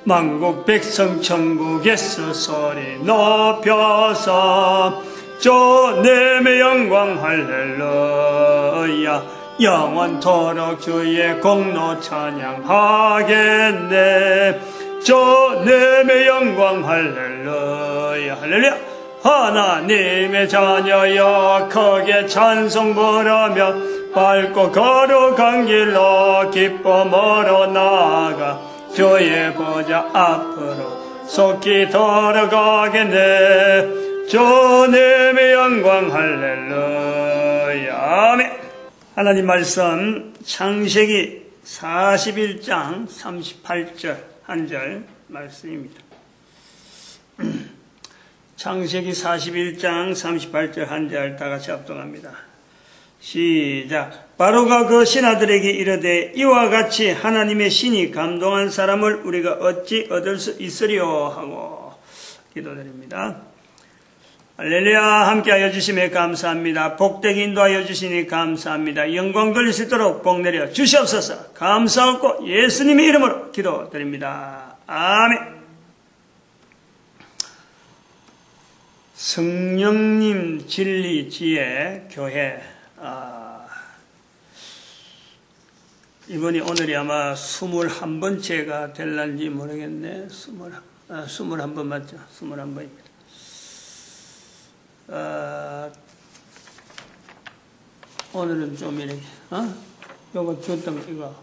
만국 백성 천국에서 소리 높여서 주님의 영광 할렐루야 영원토록 주의 공로 찬양하겠네. 주님의 영광 할렐루야 할렐루야. 하나님의 자녀여 크게 찬송 부르며 밝고 거룩한 길로 기쁨으로 나아가 주의 보좌 앞으로 속히 들어가겠네. 주님의 영광 할렐루야 아멘. 하나님 말씀 창세기 41장 38절 한 절 말씀입니다. 창세기 41장 38절 한 절 다 같이 합독합니다. 시작. 바로가 그 신하들에게 이르되 이와 같이 하나님의 신이 감동한 사람을 우리가 어찌 얻을 수 있으리요 하고 기도드립니다. 할렐루야. 함께하여 주심에 감사합니다. 복되게 인도하여 주시니 감사합니다. 영광 돌릴 수 있도록 복 내려 주시옵소서. 감사하고 예수님의 이름으로 기도드립니다. 아멘. 성령님 진리 지혜 교회 이번이 오늘이 아마 21번째가 될런지 모르겠네. 21번 맞죠? 21번입니다. 오늘은 좀 이렇게 요거 줬던 거 이거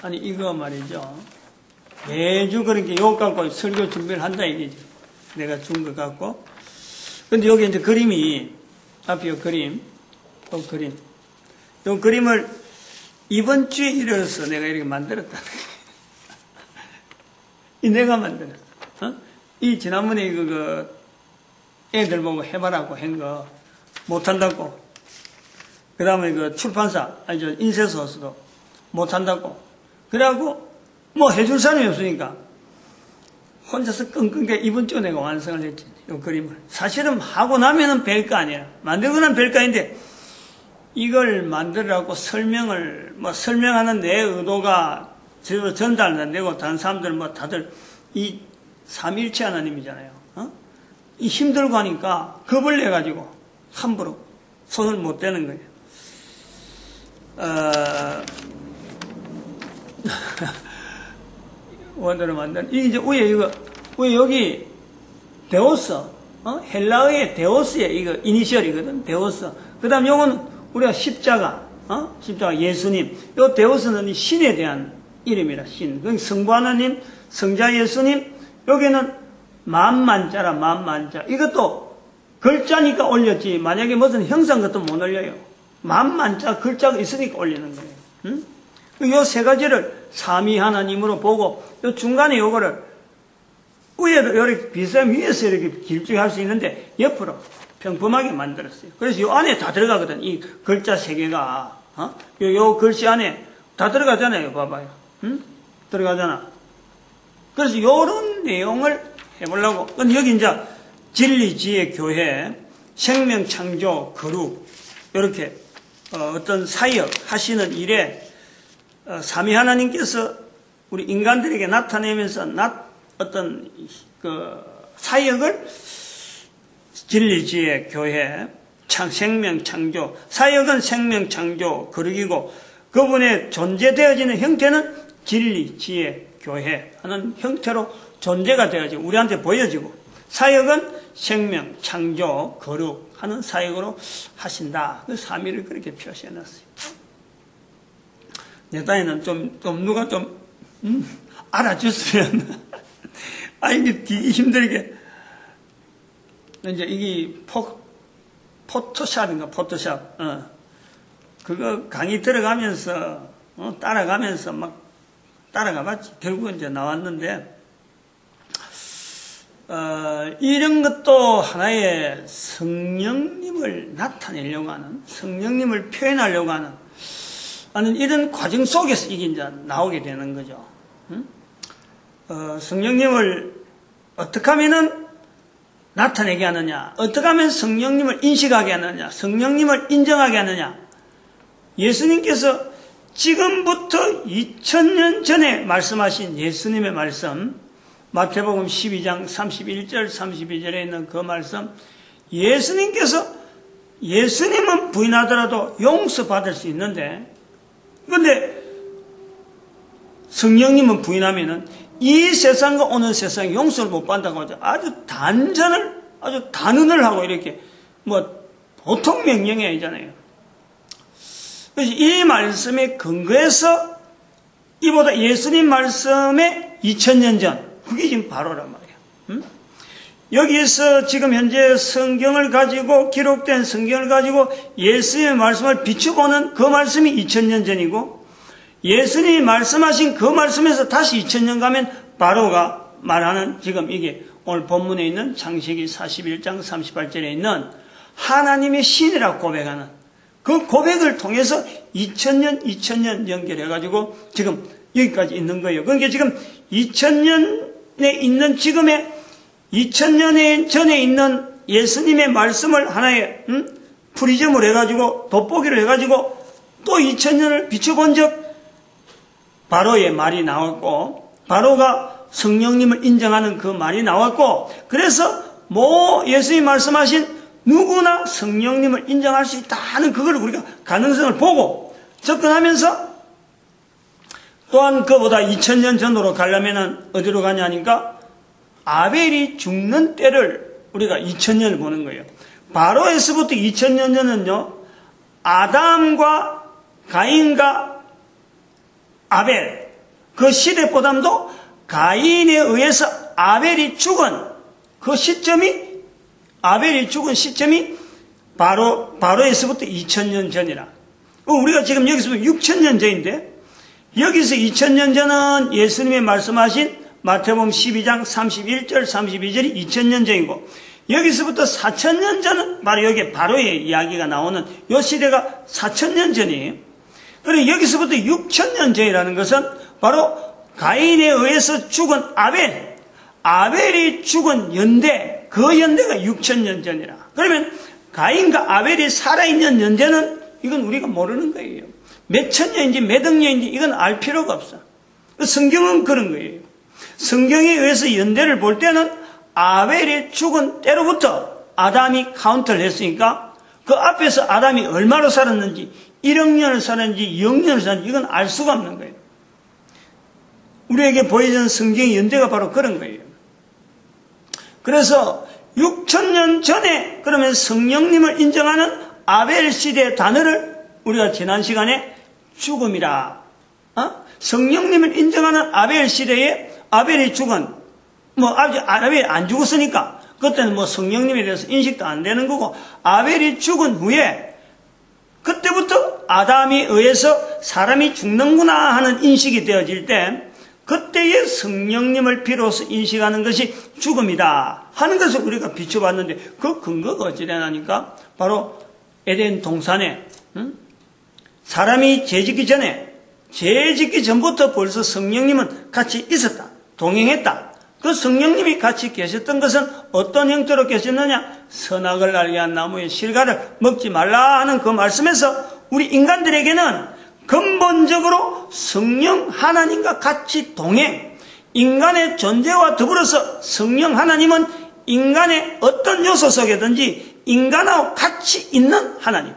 아니 이거 말이죠. 매주 그렇게 요거 갖고 설교 준비를 한다 이거죠. 내가 준 것 같고. 근데 여기 이제 그림이, 앞에 요 그림, 요 그림을 이번 주에 이르러서 내가 이렇게 만들었다. 이 내가 만들었어. 이 지난번에 이거, 애들 보고 해봐라고 한 거, 못한다고. 그 다음에 그 출판사, 인쇄소에서도 못한다고. 그래갖고, 뭐 해줄 사람이 없으니까. 혼자서 끙끙게 이번 주에 내가 완성을 했지, 이 그림을. 사실은 하고 나면은 별거 아니야. 만들고 나면 별거 아닌데, 이걸 만들라고 설명하는 내 의도가 전달 안 되고, 다른 사람들 다들 이 삼일체 하나님이잖아요. 이 힘들고 하니까 겁을 내가지고 함부로 손을 못 대는 거예요. 원어로 만든 이게 이제 위에 여기 데오스 헬라어의 데오스에 이거 이니셜이거든. 데오스. 그다음 요거는 우리가 십자가 예수님. 요 데오스는 신에 대한 이름이라 신. 그 성부 하나님, 성자 예수님. 여기는 만만자라 만만자. 이것도 글자니까 올렸지. 만약에 무슨 형상 같은 못 올려요. 만만자 글자가 있으니까 올리는 거예요. 응? 요 세 가지를 삼위 하나님으로 보고, 요 중간에 요거를 위에도 이렇게 비싸면 위에서 이렇게 길쭉히 할 수 있는데, 옆으로 평범하게 만들었어요. 그래서 요 안에 다 들어가거든. 이 글자 세 개가. 요 글씨 안에 다 들어가잖아요. 봐봐요. 응? 들어가잖아. 그래서 요런 내용을 해보려고. 근데 여기 이제 진리, 지혜, 교회, 생명, 창조, 거룩, 요렇게, 어떤 사역 하시는 일에 삼위 하나님께서 우리 인간들에게 나타내면서 어떤 그 사역을 진리, 지혜, 교회, 생명, 창조, 사역은 생명, 창조, 거룩이고 그분의 존재되어지는 형태는 진리, 지혜, 교회 하는 형태로 존재가 되어지고 우리한테 보여지고 사역은 생명, 창조, 거룩 하는 사역으로 하신다. 그 삼위를 그렇게 표시해놨어요. 내 딴에는 좀 누가 좀 알아줬으면 이게 되게 힘들게 이제 이게 포토샵인가 포토샵 그거 강의 들어가면서 따라가면서 막 따라가봤지. 결국은 이제 나왔는데 이런 것도 하나의 성령님을 나타내려고 하는 성령님을 표현하려고 하는 이런 과정 속에서 이게 이제 나오게 되는 거죠. 성령님을 어떻게 하면은 나타내게 하느냐, 어떻게 하면 성령님을 인식하게 하느냐, 성령님을 인정하게 하느냐. 예수님께서 지금부터 2000년 전에 말씀하신 예수님의 말씀, 마태복음 12장 31절 32절에 있는 그 말씀, 예수님은 부인하더라도 용서받을 수 있는데, 근데 성령님은 부인하면은 이 세상과 오는 세상 용서를 못 받는다고 하죠. 아주 단언을 하고 이렇게 보통 명령이 아니잖아요. 그래서 이 말씀에 근거해서 이보다 예수님 말씀의 2000년 전, 그게 지금 바로란 말이에요. 여기에서 지금 현재 성경을 가지고, 기록된 성경을 가지고 예수님의 말씀을 비춰보는 그 말씀이 2000년 전이고, 예수님이 말씀하신 그 말씀에서 다시 2000년 가면 바로가 말하는, 지금 이게 오늘 본문에 있는 창세기 41장 38절에 있는 하나님의 신이라고 고백하는 그 고백을 통해서 2000년 연결해가지고 지금 여기까지 있는 거예요. 그러니까 지금 2000년에 있는 지금의 2000년 전에 있는 예수님의 말씀을 하나의 프리즘을 해가지고 돋보기를 해가지고 또 2000년을 비춰본 적 바로의 말이 나왔고, 바로가 성령님을 인정하는 그 말이 나왔고, 그래서 예수님이 말씀하신 누구나 성령님을 인정할 수 있다 하는 그걸 우리가 가능성을 보고 접근하면서, 또한 그보다 2000년 전으로 가려면 어디로 가냐니까 아벨이 죽는 때를 우리가 2000년을 보는 거예요. 바로에서부터 2000년 전은요, 아담과 가인과 아벨, 그 시대보다도 가인에 의해서 아벨이 죽은 그 시점이, 아벨이 죽은 시점이 바로에서부터 2000년 전이라. 우리가 지금 여기서 6000년 전인데, 여기서 2000년 전은 예수님이 말씀하신 마태복음 12장 31절 32절이 2000년 전이고, 여기서부터 4000년 전은 바로 여기 바로의 이야기가 나오는 이 시대가 4000년 전이에요. 그리고 여기서부터 6000년 전이라는 것은 바로 가인에 의해서 죽은 아벨이 죽은 연대, 그 연대가 6000년 전이라. 그러면 가인과 아벨이 살아있는 연대는 이건 우리가 모르는 거예요. 몇 천년인지 몇 억년인지 이건 알 필요가 없어. 성경은 그런 거예요. 성경에 의해서 연대를 볼 때는 아벨이 죽은 때로부터 아담이 카운트를 했으니까 그 앞에서 아담이 얼마로 살았는지, 1억 년을 살았는지 2억 년을 살았는지 이건 알 수가 없는 거예요. 우리에게 보여주는 성경의 연대가 바로 그런 거예요. 그래서 6000년 전에 그러면 성령님을 인정하는 아벨 시대의 단어를 우리가 지난 시간에 죽음이라, 성령님을 인정하는 아벨 시대에 아벨이 죽은, 아직 아벨이 안 죽었으니까 그때는 성령님에 대해서 인식도 안 되는 거고, 아벨이 죽은 후에 그때부터 아담에 의해서 사람이 죽는구나 하는 인식이 되어질 때, 그때의 성령님을 비로소 인식하는 것이 죽음이다 하는 것을 우리가 비춰봤는데, 그 근거가 어찌되나니까 바로 에덴 동산에 사람이 죄 짓기 전부터 벌써 성령님은 같이 있었다, 동행했다. 그 성령님이 같이 계셨던 것은 어떤 형태로 계셨느냐? 선악을 알게 한 나무의 실과를 먹지 말라 하는 그 말씀에서 우리 인간들에게는 근본적으로 성령 하나님과 같이 동행, 인간의 존재와 더불어서 성령 하나님은 인간의 어떤 요소 속에든지 인간하고 같이 있는 하나님.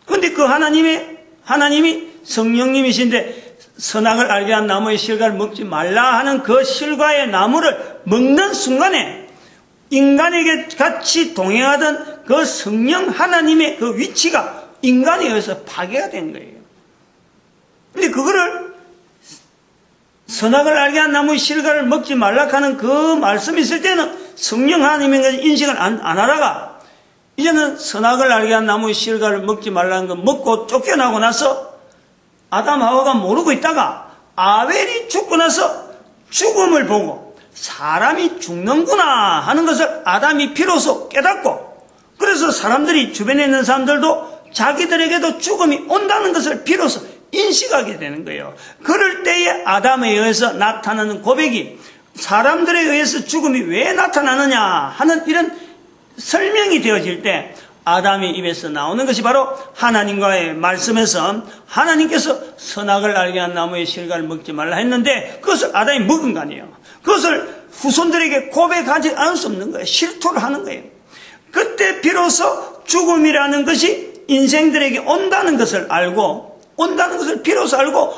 그런데 그 하나님이 성령님이신데, 선악을 알게 한 나무의 실과를 먹지 말라 하는 그 실과의 나무를 먹는 순간에 인간에게 같이 동행하던 그 성령 하나님의 그 위치가 인간에 의해서 파괴가 된 거예요. 근데 그거를 선악을 알게 한 나무의 실과를 먹지 말라 하는 그 말씀이 있을 때는 성령 하나님인 것을 인식을 안 하다가, 이제는 선악을 알게 한 나무의 실과를 먹지 말라는 거 먹고 쫓겨나고 나서 아담 하와가 모르고 있다가 아벨이 죽고 나서 죽음을 보고 사람이 죽는구나 하는 것을 아담이 비로소 깨닫고, 그래서 사람들이, 주변에 있는 사람들도 자기들에게도 죽음이 온다는 것을 비로소 인식하게 되는 거예요. 그럴 때에 아담에 의해서 나타나는 고백이, 사람들에 의해서 죽음이 왜 나타나느냐 하는 이런 설명이 되어질 때, 아담의 입에서 나오는 것이 바로 하나님과의 말씀에서 하나님께서 선악을 알게 한 나무의 실과를 먹지 말라 했는데 그것을 아담이 먹은 거 아니에요. 그것을 후손들에게 고백하지 않을 수 없는 거예요. 실토를 하는 거예요. 그때 비로소 죽음이라는 것이 인생들에게 온다는 것을 알고 비로소 알고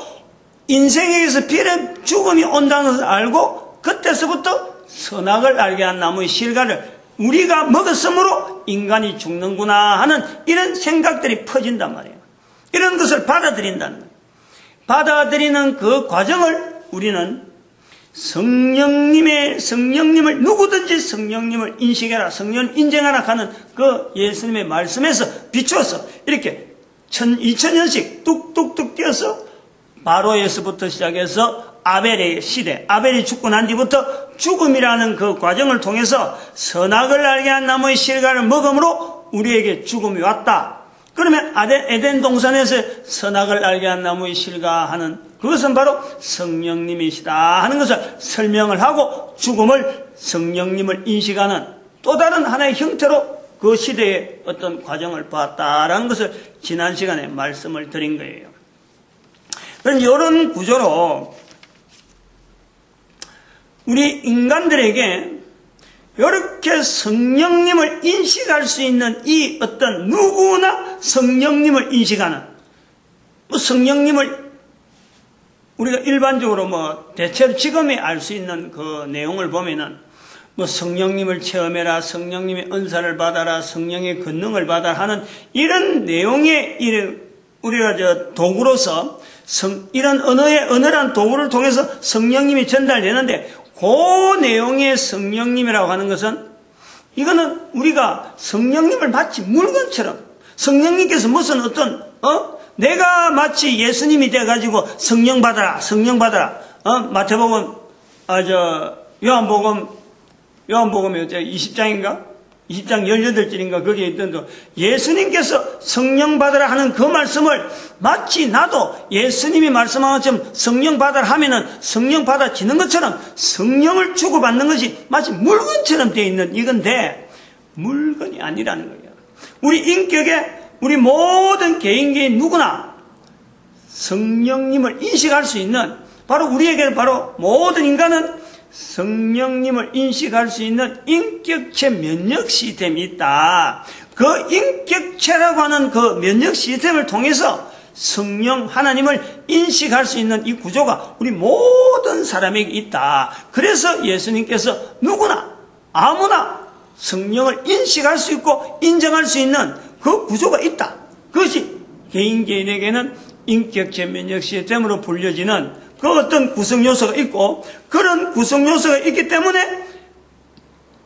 인생에게서 죽음이 온다는 것을 알고 그때서부터 선악을 알게 한 나무의 실과를 우리가 먹었으므로 인간이 죽는구나 하는 이런 생각들이 퍼진단 말이에요. 이런 것을 받아들인다는 거예요. 받아들이는 그 과정을 우리는 성령님을 누구든지 성령님을 인식해라, 성령을 인정하라 하는 그 예수님의 말씀에서 비추어서 이렇게 2000년씩 뚝뚝뚝 뛰어서 바로에서부터 시작해서 아벨의 시대, 아벨이 죽고 난 뒤부터 죽음이라는 그 과정을 통해서 선악을 알게 한 나무의 실과를 먹음으로 우리에게 죽음이 왔다. 그러면 에덴 동산에서 선악을 알게 한 나무의 실과 하는 그것은 바로 성령님이시다 하는 것을 설명을 하고 죽음을 성령님을 인식하는 또 다른 하나의 형태로 그 시대의 어떤 과정을 봤다라는 것을 지난 시간에 말씀을 드린 거예요. 그런데 이런 구조로 우리 인간들에게 이렇게 성령님을 인식할 수 있는 이 어떤 누구나 성령님을 인식하는 성령님을 우리가 일반적으로 대체로 지금에 알 수 있는 그 내용을 보면은 성령님을 체험해라, 성령님의 은사를 받아라, 성령의 권능을 받아라 하는 이런 내용의 우리가 도구로서 이런 언어란 도구를 통해서 성령님이 전달되는데 그 내용의 성령님이라고 하는 것은 이거는 우리가 성령님을 마치 물건처럼 성령님께서 무슨 내가 마치 예수님이 돼가지고 성령 받아라 마태복음 요한복음이 20장인가 20장 18절인가 거기에 있던 예수님께서 성령 받으라 하는 그 말씀을 마치 나도 예수님이 말씀한 것처럼 성령 받으라 하면은 성령 받아지는 것처럼 성령을 주고받는 것이 마치 물건처럼 되어 있는 이건데 물건이 아니라는 거예요. 우리 인격에 우리 모든 개인 누구나 성령님을 인식할 수 있는 바로 우리에게는 바로 모든 인간은 성령님을 인식할 수 있는 인격체 면역 시스템이 있다. 그 인격체라고 하는 그 면역 시스템을 통해서 성령 하나님을 인식할 수 있는 이 구조가 우리 모든 사람에게 있다. 그래서 예수님께서 누구나 아무나 성령을 인식할 수 있고 인정할 수 있는 그 구조가 있다. 그것이 개인에게는 인격체 면역 시스템으로 불려지는 그 어떤 구성 요소가 있고 그런 구성 요소가 있기 때문에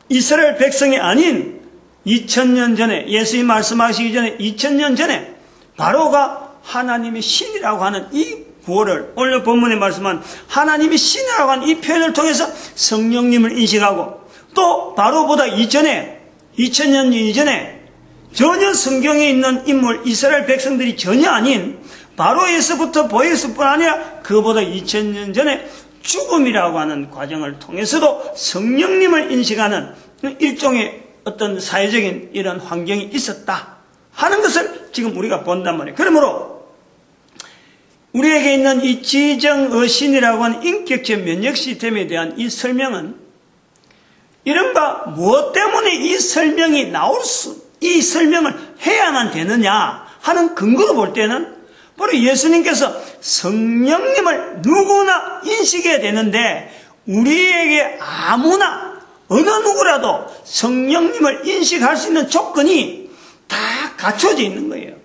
이스라엘 백성이 아닌 2000년 전에 예수님 말씀하시기 전에 2000년 전에 바로가 하나님의 신이라고 하는 이 구호를 오늘 본문에 말씀한 하나님의 신이라고 하는 이 표현을 통해서 성령님을 인식하고 또 바로보다 이전에 2000년 이전에 전혀 성경에 있는 인물 이스라엘 백성들이 전혀 아닌 바로에서부터 보였을 뿐 아니라 그보다 2000년 전에 죽음이라고 하는 과정을 통해서도 성령님을 인식하는 일종의 어떤 사회적인 이런 환경이 있었다 하는 것을 지금 우리가 본단 말이에요. 그러므로 우리에게 있는 이 지정의신이라고 하는 인격체 면역 시스템에 대한 이 설명은 이른바 무엇 때문에 이 설명을 해야만 되느냐 하는 근거로 볼 때는 바로 예수님께서 성령님을 누구나 인식해야 되는데 우리에게 아무나 어느 누구라도 성령님을 인식할 수 있는 조건이 다 갖춰져 있는 거예요.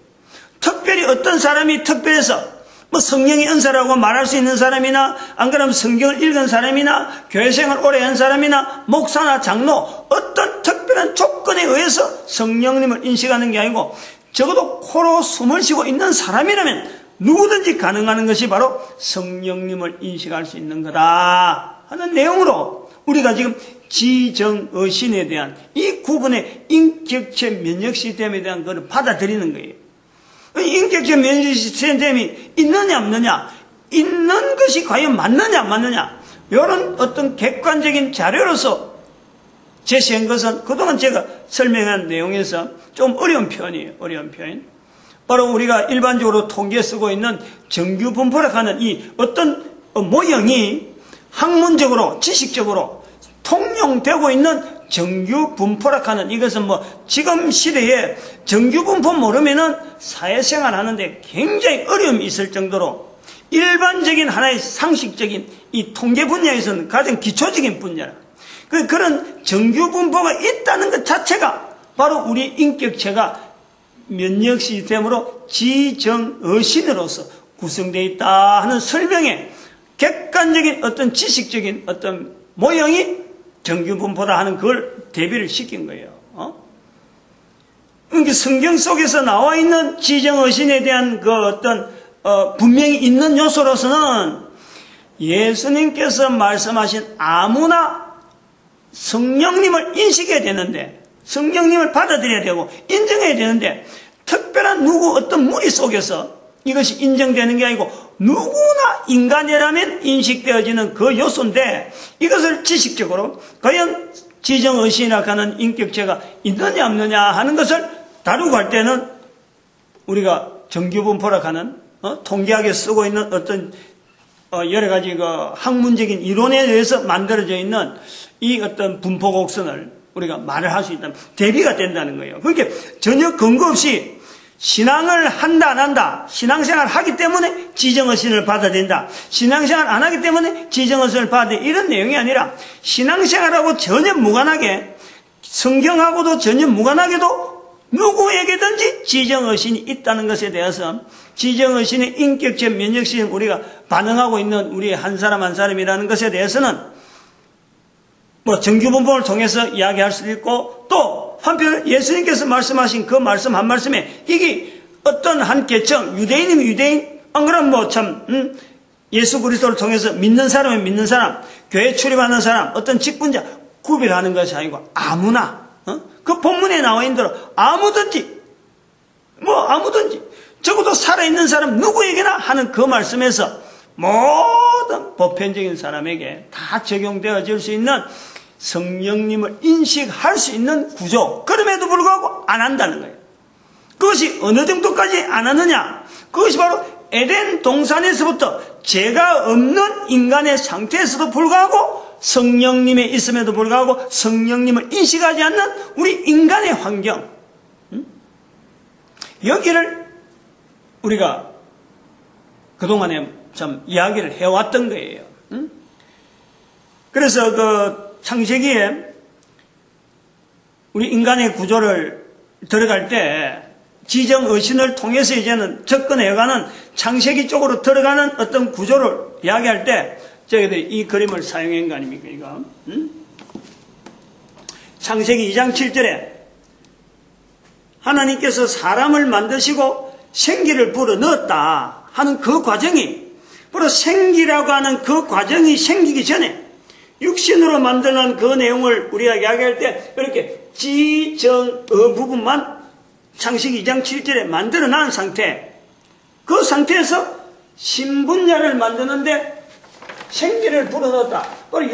특별히 어떤 사람이 특별해서 성령의 은사라고 말할 수 있는 사람이나 안 그러면 성경을 읽은 사람이나 교회생활 오래 한 사람이나 목사나 장로 어떤 특별한 조건에 의해서 성령님을 인식하는 게 아니고 적어도 코로 숨을 쉬고 있는 사람이라면 누구든지 가능한 것이 바로 성령님을 인식할 수 있는 거다 하는 내용으로 우리가 지금 지정의신에 대한 이 구분의 인격체 면역 시스템에 대한 것을 받아들이는 거예요. 인격체 면역 시스템이 있느냐 없느냐, 있는 것이 과연 맞느냐 안 맞느냐, 이런 어떤 객관적인 자료로서 제시한 것은 그동안 제가 설명한 내용에서 좀 어려운 표현이에요. 어려운 표현. 바로 우리가 일반적으로 통계에 쓰고 있는 정규 분포라고 하는 이 어떤 모형이 학문적으로, 지식적으로 통용되고 있는 정규 분포라고 하는 이것은 지금 시대에 정규 분포 모르면은 사회생활 하는데 굉장히 어려움이 있을 정도로 일반적인 하나의 상식적인 이 통계 분야에서는 가장 기초적인 분야라. 그런 정규 분포가 있다는 것 자체가 바로 우리 인격체가 면역 시스템으로 지정어신으로서 구성되어 있다 하는 설명에 객관적인 어떤 지식적인 어떤 모형이 정규 분포다 하는 그걸 대비를 시킨 거예요. 그러니까 성경 속에서 나와 있는 지정어신에 대한 그 어떤 분명히 있는 요소로서는 예수님께서 말씀하신 아무나 성령님을 인식해야 되는데, 성령님을 받아들여야 되고 인정해야 되는데, 특별한 어떤 무리 속에서 이것이 인정되는 게 아니고 누구나 인간이라면 인식되어지는 그 요소인데, 이것을 지식적으로 과연 지정의식이라고 하는 인격체가 있느냐 없느냐 하는 것을 다루고 할 때는 우리가 정규분포라고 하는 통계학에 쓰고 있는 어떤 여러 가지 학문적인 이론에 의해서 만들어져 있는 이 어떤 분포 곡선을 우리가 말을 할 수 있다면 대비가 된다는 거예요. 그러니까 전혀 근거 없이 신앙을 한다 안 한다, 신앙생활 하기 때문에 지정의신을 받아야 된다, 신앙생활 안 하기 때문에 지정의신을 받아야 돼, 이런 내용이 아니라 신앙생활하고 전혀 무관하게, 성경하고도 전혀 무관하게도 누구에게든지 지정의신이 있다는 것에 대해서 지정의신의 인격체 면역시스템 우리가 반응하고 있는 우리 한 사람 한 사람이라는 것에 대해서는 정규분포를 통해서 이야기할 수도 있고, 또 한편 예수님께서 말씀하신 그 말씀 한 말씀에 이게 어떤 한 계층, 유대인이면 유대인, 안 그러면 예수 그리스도를 통해서 믿는 사람은 믿는 사람, 교회 출입하는 사람, 어떤 직분자 구별하는 것이 아니고 아무나, 그 본문에 나와 있는 대로 아무든지 적어도 살아있는 사람 누구에게나 하는 그 말씀에서 모든 보편적인 사람에게 다 적용되어질 수 있는 성령님을 인식할 수 있는 구조, 그럼에도 불구하고 안 한다는 거예요. 그것이 어느 정도까지 안 하느냐, 그것이 바로 에덴 동산에서부터 죄가 없는 인간의 상태에서도 불구하고 성령님에 있음에도 불구하고 성령님을 인식하지 않는 우리 인간의 환경, 여기를 우리가 그동안에 참 이야기를 해왔던 거예요. 그래서 창세기에 우리 인간의 구조를 들어갈 때 지정의신을 통해서 이제는 접근해가는 창세기 쪽으로 들어가는 어떤 구조를 이야기할 때 저희들이 이 그림을 사용한 거 아닙니까, 이거? 창세기 2장 7절에 하나님께서 사람을 만드시고 생기를 불어넣었다 하는 그 과정이, 바로 생기라고 하는 그 과정이 생기기 전에 육신으로 만드는 그 내용을 우리가 이야기할 때 이렇게 지정어 부분만 창세기 2장 7절에 만들어 놓은 상태, 그 상태에서 신분야를 만드는데 생기를 불어넣었다, 바로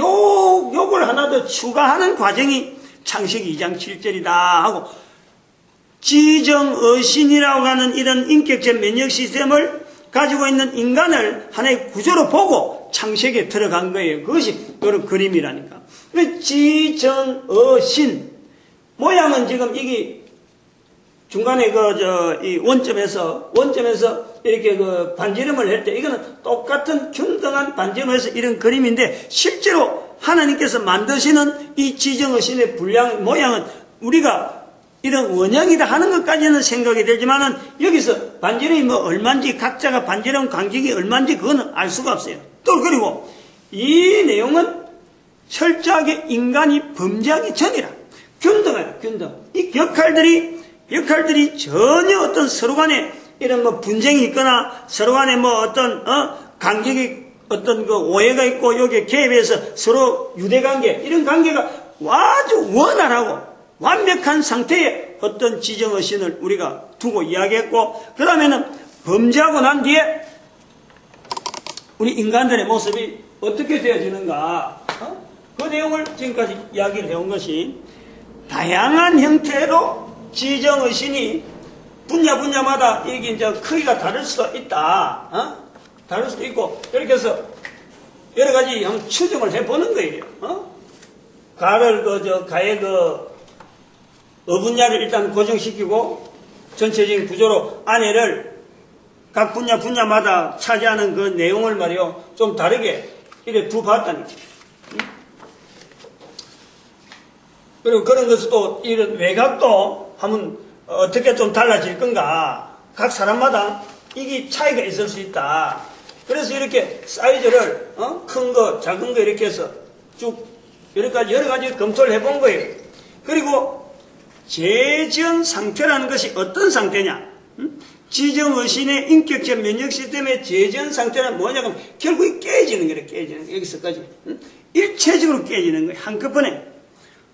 요걸 하나 더 추가하는 과정이 창세기 2장 7절이다 하고, 지정어신이라고 하는 이런 인격체 면역 시스템을 가지고 있는 인간을 하나의 구조로 보고 창세기에 들어간 거예요. 그것이 이런 그림이라니까. 지정어신 모양은 지금 이게 중간에 이 원점에서 이렇게 반지름을 할 때 이거는 똑같은 균등한 반지름을 해서 이런 그림인데, 실제로 하나님께서 만드시는 이 지정어신의 모양은 우리가 이런 원형이다 하는 것까지는 생각이 되지만은 여기서 반지름이 얼마인지, 각자가 반지름 간격이 얼마인지 그거는 알 수가 없어요. 또 그리고 이 내용은 철저하게 인간이 범죄하기 전이라 균등해요. 균등. 이 역할들이 전혀 어떤 서로 간에 이런 분쟁이 있거나 서로 간에 어떤 간격이 어떤 오해가 있고 여기에 개입해서 서로 유대관계, 이런 관계가 아주 원활하고 완벽한 상태의 어떤 지정의신을 우리가 두고 이야기했고, 그 다음에는 범죄하고 난 뒤에 우리 인간들의 모습이 어떻게 되어지는가, 그 내용을 지금까지 이야기를 해온 것이 다양한 형태로 지정의신이 분야마다 이게 이제 크기가 다를 수도 있다. 다를 수도 있고, 이렇게 해서 여러 가지 추정을 해보는 거예요. 가의 어분야를 일단 고정시키고, 전체적인 구조로 안에를 각 분야마다 차지하는 그 내용을 말이요, 좀 다르게 이렇게 두 봤다는 거죠. 그리고 그런 것을 또 이런 외곽도 한번 어떻게 좀 달라질 건가. 각 사람마다 이게 차이가 있을 수 있다. 그래서 이렇게 사이즈를 큰 거, 작은 거 이렇게 해서 쭉 여러 가지 검토를 해본 거예요. 그리고 재전 상태라는 것이 어떤 상태냐? 지정의신의 인격적 면역 시스템의 재전 상태는 뭐냐면 결국 깨지는 거예요. 깨지는 거. 여기서까지 일체적으로 깨지는 거예요. 한꺼번에.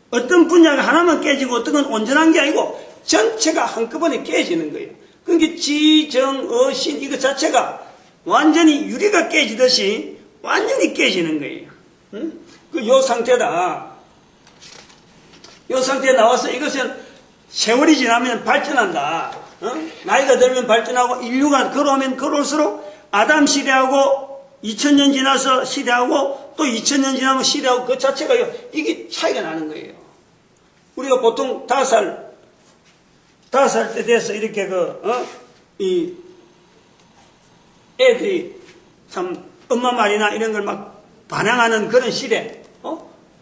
어떤 분야가 하나만 깨지고 어떤 건 온전한 게 아니고 전체가 한꺼번에 깨지는 거예요. 그러니까 지정의신 이거 자체가 완전히 유리가 깨지듯이 완전히 깨지는 거예요. 요 상태다. 요 상태에 나와서 이것은 세월이 지나면 발전한다. 나이가 들면 발전하고 인류가 걸어오면 걸어올수록 아담 시대하고 2000년 지나서 시대하고 또 2000년 지나면 시대하고 그 자체가요. 이게 차이가 나는 거예요. 우리가 보통 5살 때 돼서 이렇게 이 애들이 참 엄마 말이나 이런 걸 막 반항하는 그런 시대,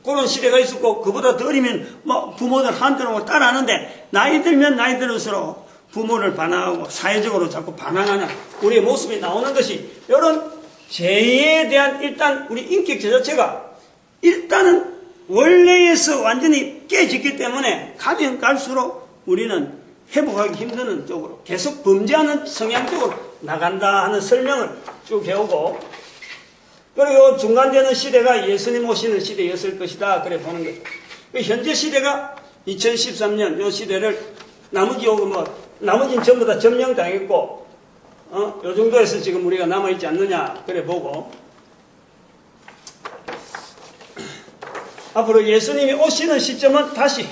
그런 시대가 있었고, 그보다 더 어리면 뭐 부모들 한테는 따라하는데, 나이 들면 나이 들수록 부모를 반항하고 사회적으로 자꾸 반항하는 우리의 모습이 나오는 것이, 이런 죄에 대한 일단 우리 인격 자체가 일단은 원래에서 완전히 깨졌기 때문에 가면 갈수록 우리는 회복하기 힘드는 쪽으로 계속 범죄하는 성향 쪽으로 나간다 하는 설명을 쭉 해오고, 그리고 중간되는 시대가 예수님 오시는 시대였을 것이다. 그래 보는 거죠. 현재 시대가 2013년 요 시대를 나머지는 전부 다 점령당했고, 요 정도에서 지금 우리가 남아있지 않느냐. 그래 보고, 앞으로 예수님이 오시는 시점은 다시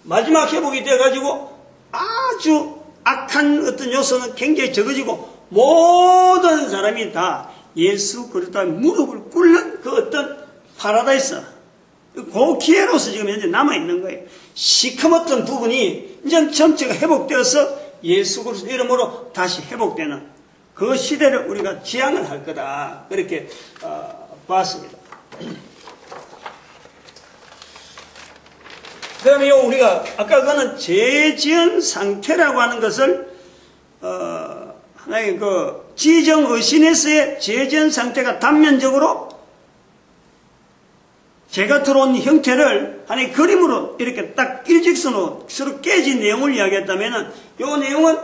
마지막 회복이 돼가지고 아주 악한 어떤 요소는 굉장히 적어지고 모든 사람이 다 예수 그리스도의 무릎을 꿇는 그 어떤 파라다이스, 그 기회로서 지금 현재 남아있는 거예요. 시커멓던 부분이 이제 전체가 회복되어서 예수 그리스도 이름으로 다시 회복되는 그 시대를 우리가 지향을 할 거다. 그렇게 봤습니다. 그 다음에 우리가 아까 그거는 재지은 상태라고 하는 것을 하나의 그 지정의신에서의 재지은 상태가 단면적으로 제가 들어온 형태를 하나의 그림으로 이렇게 딱 일직선으로 서로 깨진 내용을 이야기했다면은 이 내용은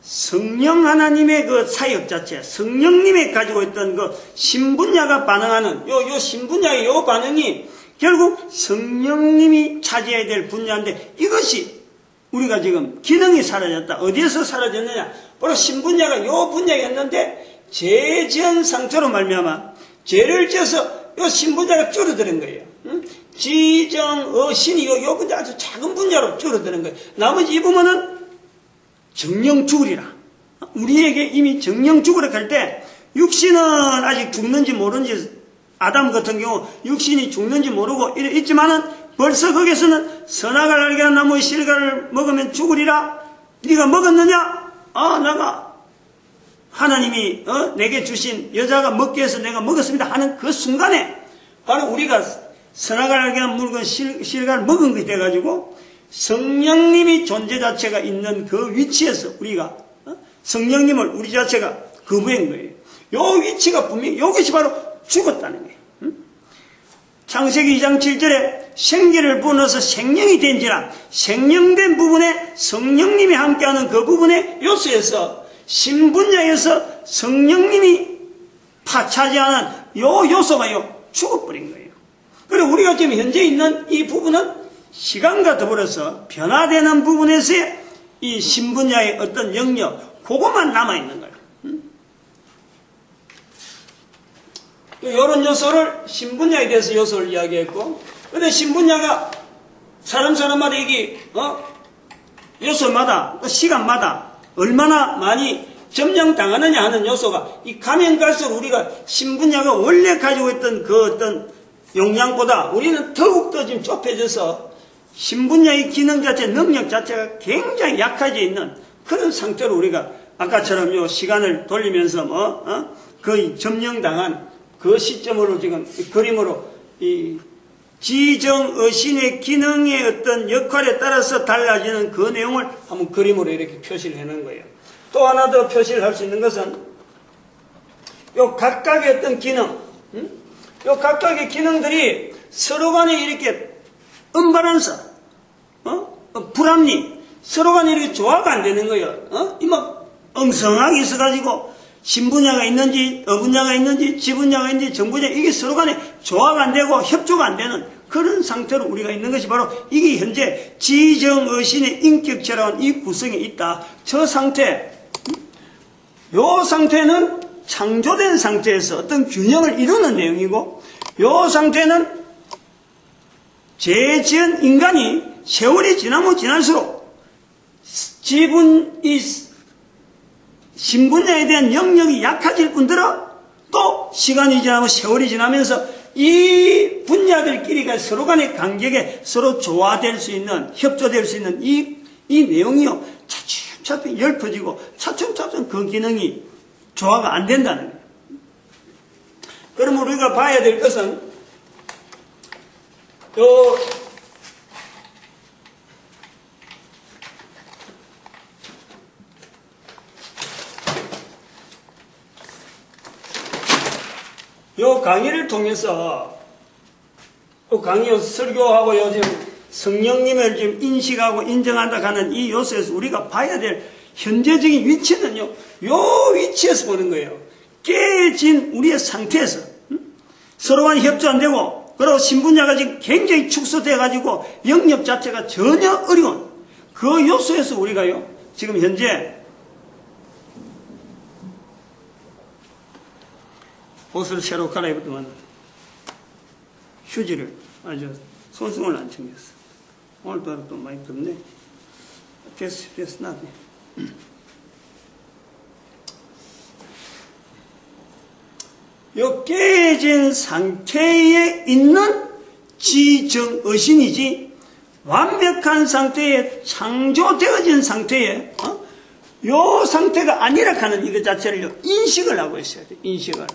성령 하나님의 그 사역 자체, 성령님이 가지고 있던 그 신분야가 반응하는 요 신분야의 요 반응이 결국 성령님이 차지해야 될 분야인데, 이것이 우리가 지금 기능이 사라졌다. 어디에서 사라졌느냐? 바로 신분야가 요 분야였는데 재지은 상태로 말미암아 죄를 지어서 요 신분야가 줄어드는 거예요. 지정의신이 요 분야 아주 작은 분야로 줄어드는 거예요. 나머지 이 부분은 정령 죽으리라. 우리에게 이미 정령 죽으라 할 때 육신은 아직 죽는지 모르는지, 아담 같은 경우 육신이 죽는지 모르고 있지만은 벌써 거기서는 선악을 알게 한 나무의 실과를 먹으면 죽으리라. 네가 먹었느냐? 내가 하나님이 내게 주신 여자가 먹게 해서 내가 먹었습니다 하는 그 순간에 바로 우리가 선악을 알게 한 물건 실과를 먹은 것이 돼가지고 성령님이 존재 자체가 있는 그 위치에서 우리가 성령님을 우리 자체가 거부한 거예요. 요 위치가 분명히 이것이 바로 죽었다는 거예요. 창세기 2장 7절에 생기를 부어서 생명이 된지라, 생명된 부분에 성령님이 함께하는 그 부분의 요소에서 신분야에서 성령님이 차지하는 요 요소가요 죽어버린 거예요. 그리고 우리가 지금 현재 있는 이 부분은 시간과 더불어서 변화되는 부분에서의 이 신분야의 어떤 영역, 그것만 남아있는 거예요. 이런 요소를 신분야에 대해서 요소를 이야기했고, 근데 신분야가 사람마다 이게 요소마다 또 시간마다 얼마나 많이 점령당하느냐 하는 요소가 이 가면 갈수록 우리가 신분야가 원래 가지고 있던 그 어떤 용량보다 우리는 더욱더 지금 좁혀져서 신분야의 기능 자체, 능력 자체가 굉장히 약해져 있는 그런 상태로 우리가 아까처럼 요 시간을 돌리면서 거의 점령당한 그 시점으로 지금 이 그림으로 이 지정의신의 기능의 어떤 역할에 따라서 달라지는 그 내용을 한번 그림으로 이렇게 표시를 해놓은 거예요. 또 하나 더 표시를 할 수 있는 것은 요 각각의 어떤 기능, 요 각각의 기능들이 서로 간에 이렇게 언밸런스, 불합리, 서로 간에 이렇게 조화가 안 되는 거예요. 이막 엉성하게 있어가지고 신분야가 있는지, 어분야가 있는지, 지분야가 있는지, 정분야, 이게 서로 간에 조화가 안 되고 협조가 안 되는 그런 상태로 우리가 있는 것이 바로 이게 현재 지정의신의 인격체라는 이 구성에 있다. 저 상태, 요 상태는 창조된 상태에서 어떤 균형을 이루는 내용이고, 요 상태는 죄 지은 인간이 세월이 지나면 지날수록 신분야에 대한 영역이 약해질 뿐더러 또 시간이 지나면 세월이 지나면서 이 분야들끼리가 서로 간의 간격에 서로 조화될 수 있는, 협조될 수 있는 이 내용이요. 차츰차츰 엷어지고 차츰차츰 그 기능이 조화가 안 된다는 거예요. 그러면 우리가 봐야 될 것은 요 강의를 통해서 강의 설교하고 요즘 성령님을 지금 인식하고 인정한다 하는 이 요소에서 우리가 봐야 될 현재적인 위치는요, 요 위치에서 보는 거예요. 깨진 우리의 상태에서 서로 간에 협조 안 되고, 그리고 신분야가 지금 굉장히 축소돼 가지고 영역 자체가 전혀 어려운 그 요소에서 우리가요 지금 현재 옷을 새로 갈아입었더만 휴지를 아주 손수건을 안 챙겼어. 오늘도 하루 또 많이 덥네. 됐어 나중에. 요 깨진 상태에 있는 지정의신이지 완벽한 상태에 창조되어진 상태에 요 상태가 아니라 하는 이것 자체를 인식을 하고 있어야 돼. 인식을.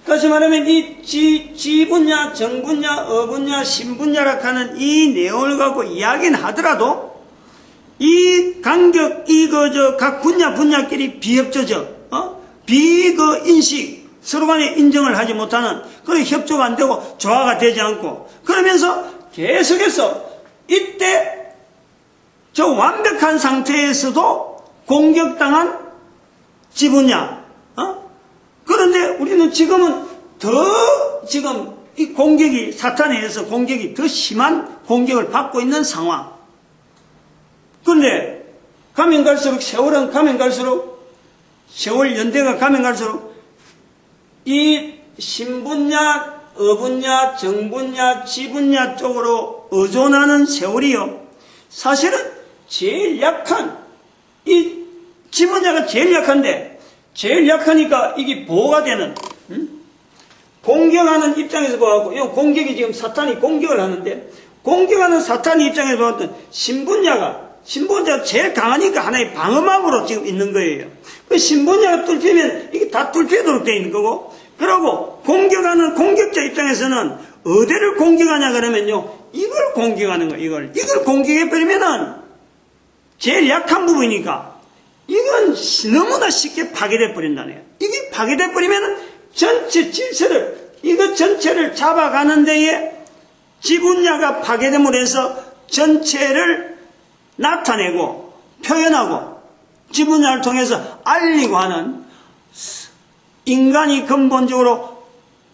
다시 말하면 이 지분야, 정분야, 어분야, 신분야라 하는 이 내용을 갖고 이야기는 하더라도 이 간격, 각 분야끼리 비협조적, 인식, 서로 간에 인정을 하지 못하는, 그런 협조가 안 되고 조화가 되지 않고, 그러면서 계속해서 이때 저 완벽한 상태에서도 공격당한 지분야, 그런데 우리는 지금은 지금 이 공격이, 사탄에 의해서 공격이 더 심한 공격을 받고 있는 상황. 그런데 가면 갈수록, 세월은 가면 갈수록, 세월 연대가 가면 갈수록 이 신분야, 어분야, 정분야, 지분야 쪽으로 의존하는 세월이요, 사실은 제일 약한, 이 지분야가 제일 약한데, 제일 약하니까 이게 보호가 되는, 공격하는 입장에서 봐갖고, 이 공격이 지금 사탄이 공격을 하는데, 공격하는 사탄의 입장에서 봐갖고, 신분야가 제일 강하니까 하나의 방어막으로 지금 있는 거예요. 그 신분야가 뚫히면 이게 다 뚫히도록 되어 있는 거고, 그러고 공격하는 공격자 입장에서는 어디를 공격하냐 그러면요, 이걸 공격하는 거예요. 이걸 공격해버리면은 제일 약한 부분이니까 이건 너무나 쉽게 파괴돼 버린다네요. 이게 파괴돼 버리면 전체 질서를, 이것 전체를 잡아가는 데에 지분야가 파괴됨으로 해서 전체를 나타내고 표현하고 지분야를 통해서 알리고 하는, 인간이 근본적으로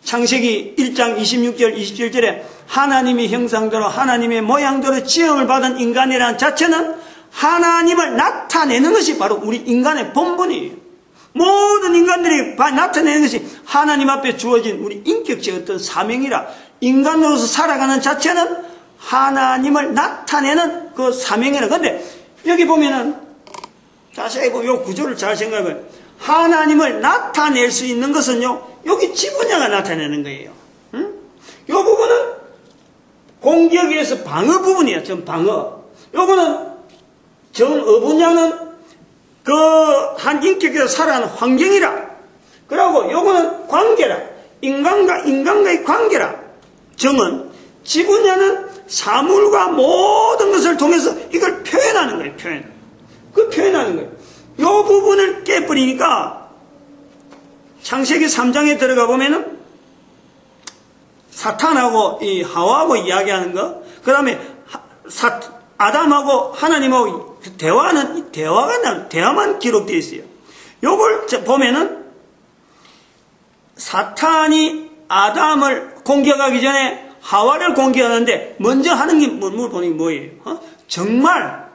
창세기 1장 26절 27절에 하나님의 형상대로 하나님의 모양대로 지음을 받은 인간이라는 자체는 하나님을 나타내는 것이 바로 우리 인간의 본분이에요. 모든 인간들이 나타내는 것이 하나님 앞에 주어진 우리 인격적 어떤 사명이라, 인간으로서 살아가는 자체는 하나님을 나타내는 그 사명이라. 근데 여기 보면은 자세히 보면 이 구조를 잘 생각해봐요. 하나님을 나타낼 수 있는 것은요, 여기 지분야가 나타내는 거예요. 응? 이 부분은 공격에 의해서 방어 부분이야. 전 방어. 요거는 정어분야는 그 한 인격에서 살아가는 환경이라. 그리고 요거는 관계라. 인간과 인간과의 관계라. 정은 지분야는 사물과 모든 것을 통해서 이걸 표현하는 거예요. 표현하는 거예요. 요 부분을 깨버리니까 창세기 3장에 들어가 보면은 사탄하고 이 하와하고 이야기하는 거, 그 다음에 아담하고 하나님하고 대화만 기록되어 있어요. 요걸 보면은 사탄이 아담을 공격하기 전에 하와를 공격하는데 먼저 하는 게 뭘 보는 게 뭐예요? 정말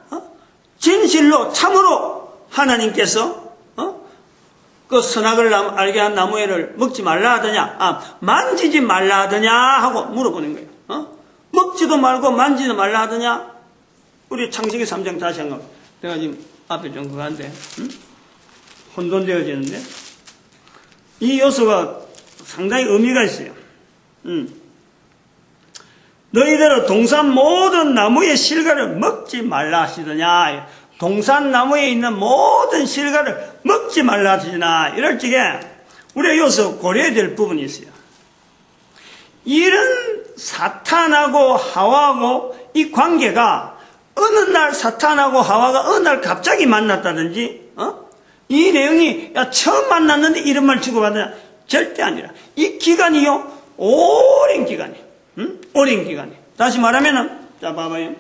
진실로 참으로 하나님께서 그 선악을 알게 한 나무에를 먹지 말라 하더냐, 만지지 말라 하더냐 하고 물어보는 거예요. 먹지도 말고 만지지 말라 하더냐. 우리 창세기 3장 다시 한번, 내가 지금 앞에 좀 그거 한데, 혼돈되어지는데, 이 요소가 상당히 의미가 있어요. 너희들은 동산 모든 나무의 실과를 먹지 말라 하시더냐. 동산 나무에 있는 모든 실과를 먹지 말라 하시나. 이럴 적에 우리가 여기서 고려해야 될 부분이 있어요. 이런 사탄하고 하와하고 이 관계가 어느 날 사탄하고 하와가 어느 날 갑자기 만났다든지, 이 내용이 처음 만났는데 이런 말 주고받느냐, 절대 아니라 이 기간이요 오랜 기간이에요. 오랜 기간이에요. 다시 말하면은, 자 봐봐요.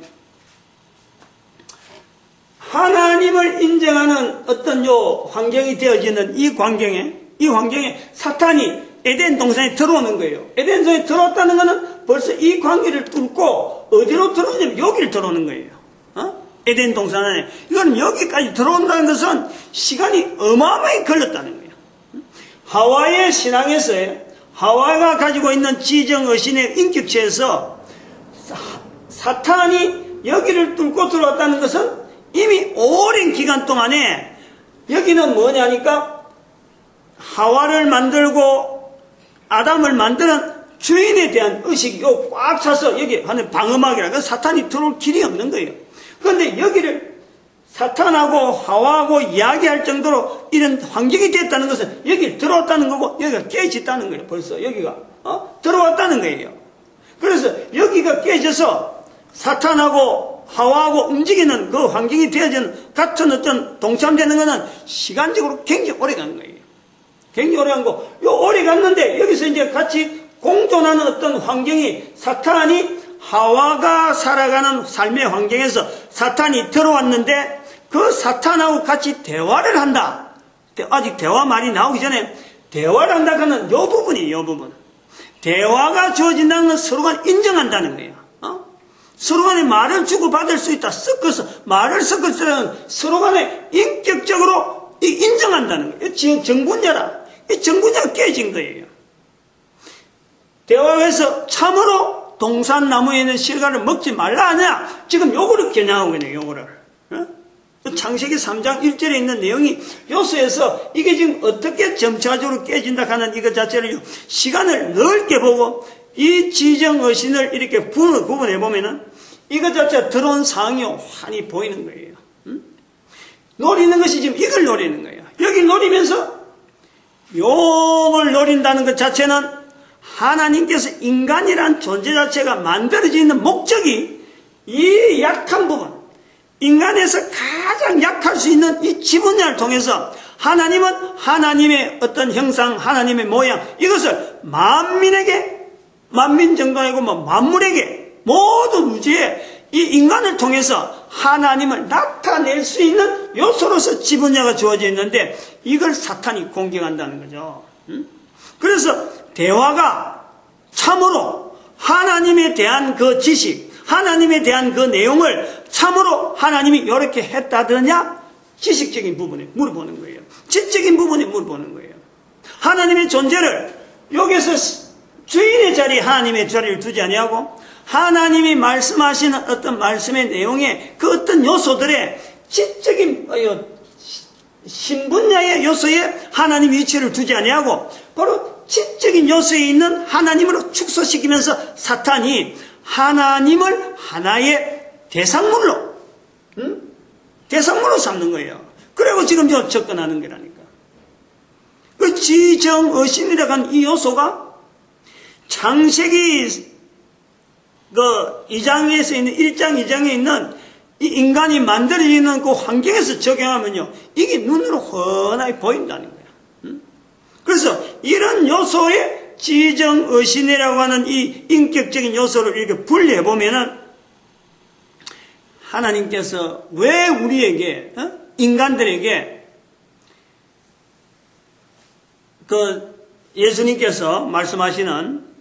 하나님을 인정하는 어떤 요 환경이 되어지는 이 환경에 사탄이 에덴 동산에 들어오는 거예요. 에덴 동산에 들어왔다는 것은 벌써 이 관계를 뚫고 어디로 들어오냐면 여기를 들어오는 거예요. 에덴 동산 안에. 이건 여기까지 들어온다는 것은 시간이 어마어마하게 걸렸다는 거예요. 하와의 신앙에서의 하와가 가지고 있는 지정의신의 인격체에서 사탄이 여기를 뚫고 들어왔다는 것은 이미 오랜 기간 동안에 여기는 뭐냐니까 하와를 만들고 아담을 만드는 주인에 대한 의식이 꽉 차서 여기 하는 방어막이라 사탄이 들어올 길이 없는 거예요. 그런데 여기를 사탄하고 하와하고 이야기할 정도로 이런 환경이 됐다는 것은 여기 들어왔다는 거고 여기가 깨졌다는 거예요. 벌써 여기가 들어왔다는 거예요. 그래서 여기가 깨져서 사탄하고 하와하고 움직이는 그 환경이 되어지는 같은 어떤 동참되는 것은 시간적으로 굉장히 오래 가는 거예요. 굉장히 오래 간 거. 오래 갔는데 여기서 이제 같이 공존하는 어떤 환경이 사탄이 하와가 살아가는 삶의 환경에서 사탄이 들어왔는데 그 사탄하고 같이 대화를 한다. 아직 대화 말이 나오기 전에 대화를 한다 하는 요 부분이에요. 요 부분. 대화가 주어진다는 건 서로 간 인정한다는 거예요. 서로 간에 말을 주고받을 수 있다. 섞어서 말을 섞어서 서로 간에 인격적으로 인정한다는 거예요. 지금 정분자라. 이 정분자가 깨진 거예요. 대화에서 참으로 동산나무에 있는 실과를 먹지 말라 하냐? 지금 요거를 겨냥하고 있네요. 요거를. 창세기 3장 1절에 있는 내용이 요소에서 이게 지금 어떻게 점차적으로 깨진다 하는 이것 자체를 시간을 넓게 보고 이 지정의신을 이렇게 구분해 보면은 이것 자체가 들어온 상황이 환히 보이는 거예요. 노리는 것이 지금 이걸 노리는 거예요. 여기 노리면서 요걸 노린다는 것 자체는 하나님께서 인간이란 존재 자체가 만들어지는 목적이 이 약한 부분, 인간에서 가장 약할 수 있는 이 지분야를 통해서 하나님은 하나님의 어떤 형상, 하나님의 모양, 이것을 만민에게, 만민 정도 아니고 만물에게, 모든 우주에 이 인간을 통해서 하나님을 나타낼 수 있는 요소로서 지분야가 주어져 있는데 이걸 사탄이 공격한다는 거죠. 그래서 대화가 참으로 하나님에 대한 그 지식, 하나님에 대한 그 내용을 참으로 하나님이 이렇게 했다더냐? 지식적인 부분에 물어보는 거예요. 지적인 부분에 물어보는 거예요. 하나님의 존재를 여기서 주인의 자리에 하나님의 자리를 두지 아니하고 하나님이 말씀하시는 어떤 말씀의 내용에 그 어떤 요소들의 지적인 신분야의 요소에 하나님 위치를 두지 아니하고 바로 지적인 요소에 있는 하나님으로 축소시키면서 사탄이 하나님을 하나의 대상물로 대상물로 삼는 거예요. 그리고 지금 접근하는 거라니까. 그 지정의심이라고 하는 이 요소가 창세기 2장에서 있는 1장 2장에 있는 이 인간이 만들어지는 그 환경에서 적용하면요, 이게 눈으로 훤하게 보인다는 거야. 그래서 이런 요소의 지정의심이라고 하는 이 인격적인 요소를 이렇게 분리해 보면은 하나님께서 왜 우리에게 인간들에게 예수님께서 말씀하시는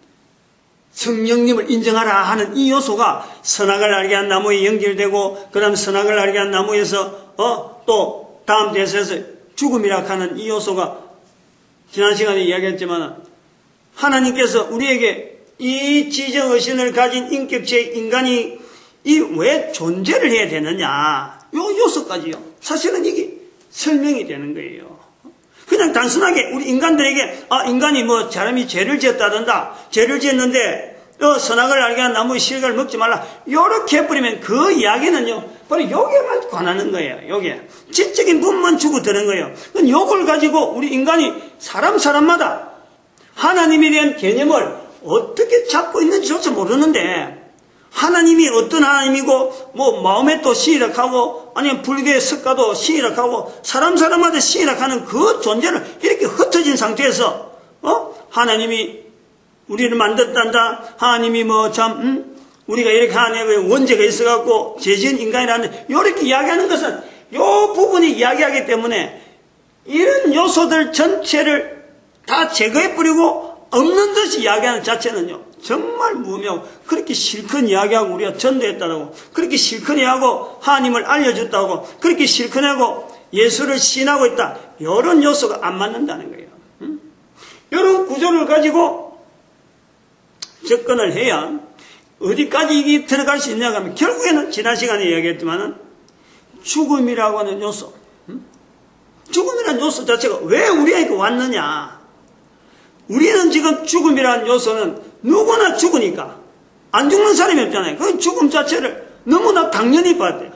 성령님을 인정하라 하는 이 요소가 선악을 알게 한 나무에 연결되고 그 다음 선악을 알게 한 나무에서 또 다음 대세에서 죽음이라 하는 이 요소가 지난 시간에 이야기했지만 하나님께서 우리에게 이 지정의식을 가진 인격체의 인간이 왜 존재를 해야 되느냐 요 요소까지요. 사실은 이게 설명이 되는 거예요. 그냥 단순하게 우리 인간들에게 인간이 사람이 죄를 지었다든가 죄를 지었는데 선악을 알게 한 나무의 실과를 먹지 말라 요렇게 해버리면 그 이야기는요 바로 요게만 관하는 거예요. 요게 지적인 부분만 주고 드는 거예요. 요걸 가지고 우리 인간이 사람마다 하나님에 대한 개념을 어떻게 잡고 있는지조차 모르는데 하나님이 어떤 하나님이고 마음에 또 시락하고 아니면 불교의 석가도 시락하고 사람마다 시락하는 그 존재를 이렇게 흩어진 상태에서 하나님이 우리를 만들었단다. 하나님이 우리가 이렇게 하나님의 원죄가 있어갖고 죄지은 인간이라는 이렇게 이야기하는 것은 요 부분이 이야기하기 때문에 이런 요소들 전체를 다 제거해버리고 없는 듯이 이야기하는 자체는요 정말 무명하고 그렇게 실컷 이야기하고 우리가 전도했다고 그렇게 실컷 이야기하고 하나님을 알려줬다고 그렇게 실컷 하고 예수를 신하고 있다 이런 요소가 안 맞는다는 거예요. 이런 구조를 가지고 접근을 해야 어디까지 이게 들어갈 수 있냐 하면 결국에는 지난 시간에 이야기했지만은 죽음이라고 하는 요소 죽음이라는 요소 자체가 왜 우리에게 왔느냐. 우리는 지금 죽음이라는 요소는 누구나 죽으니까 안 죽는 사람이 없잖아요. 그 죽음 자체를 너무나 당연히 봐야 돼요.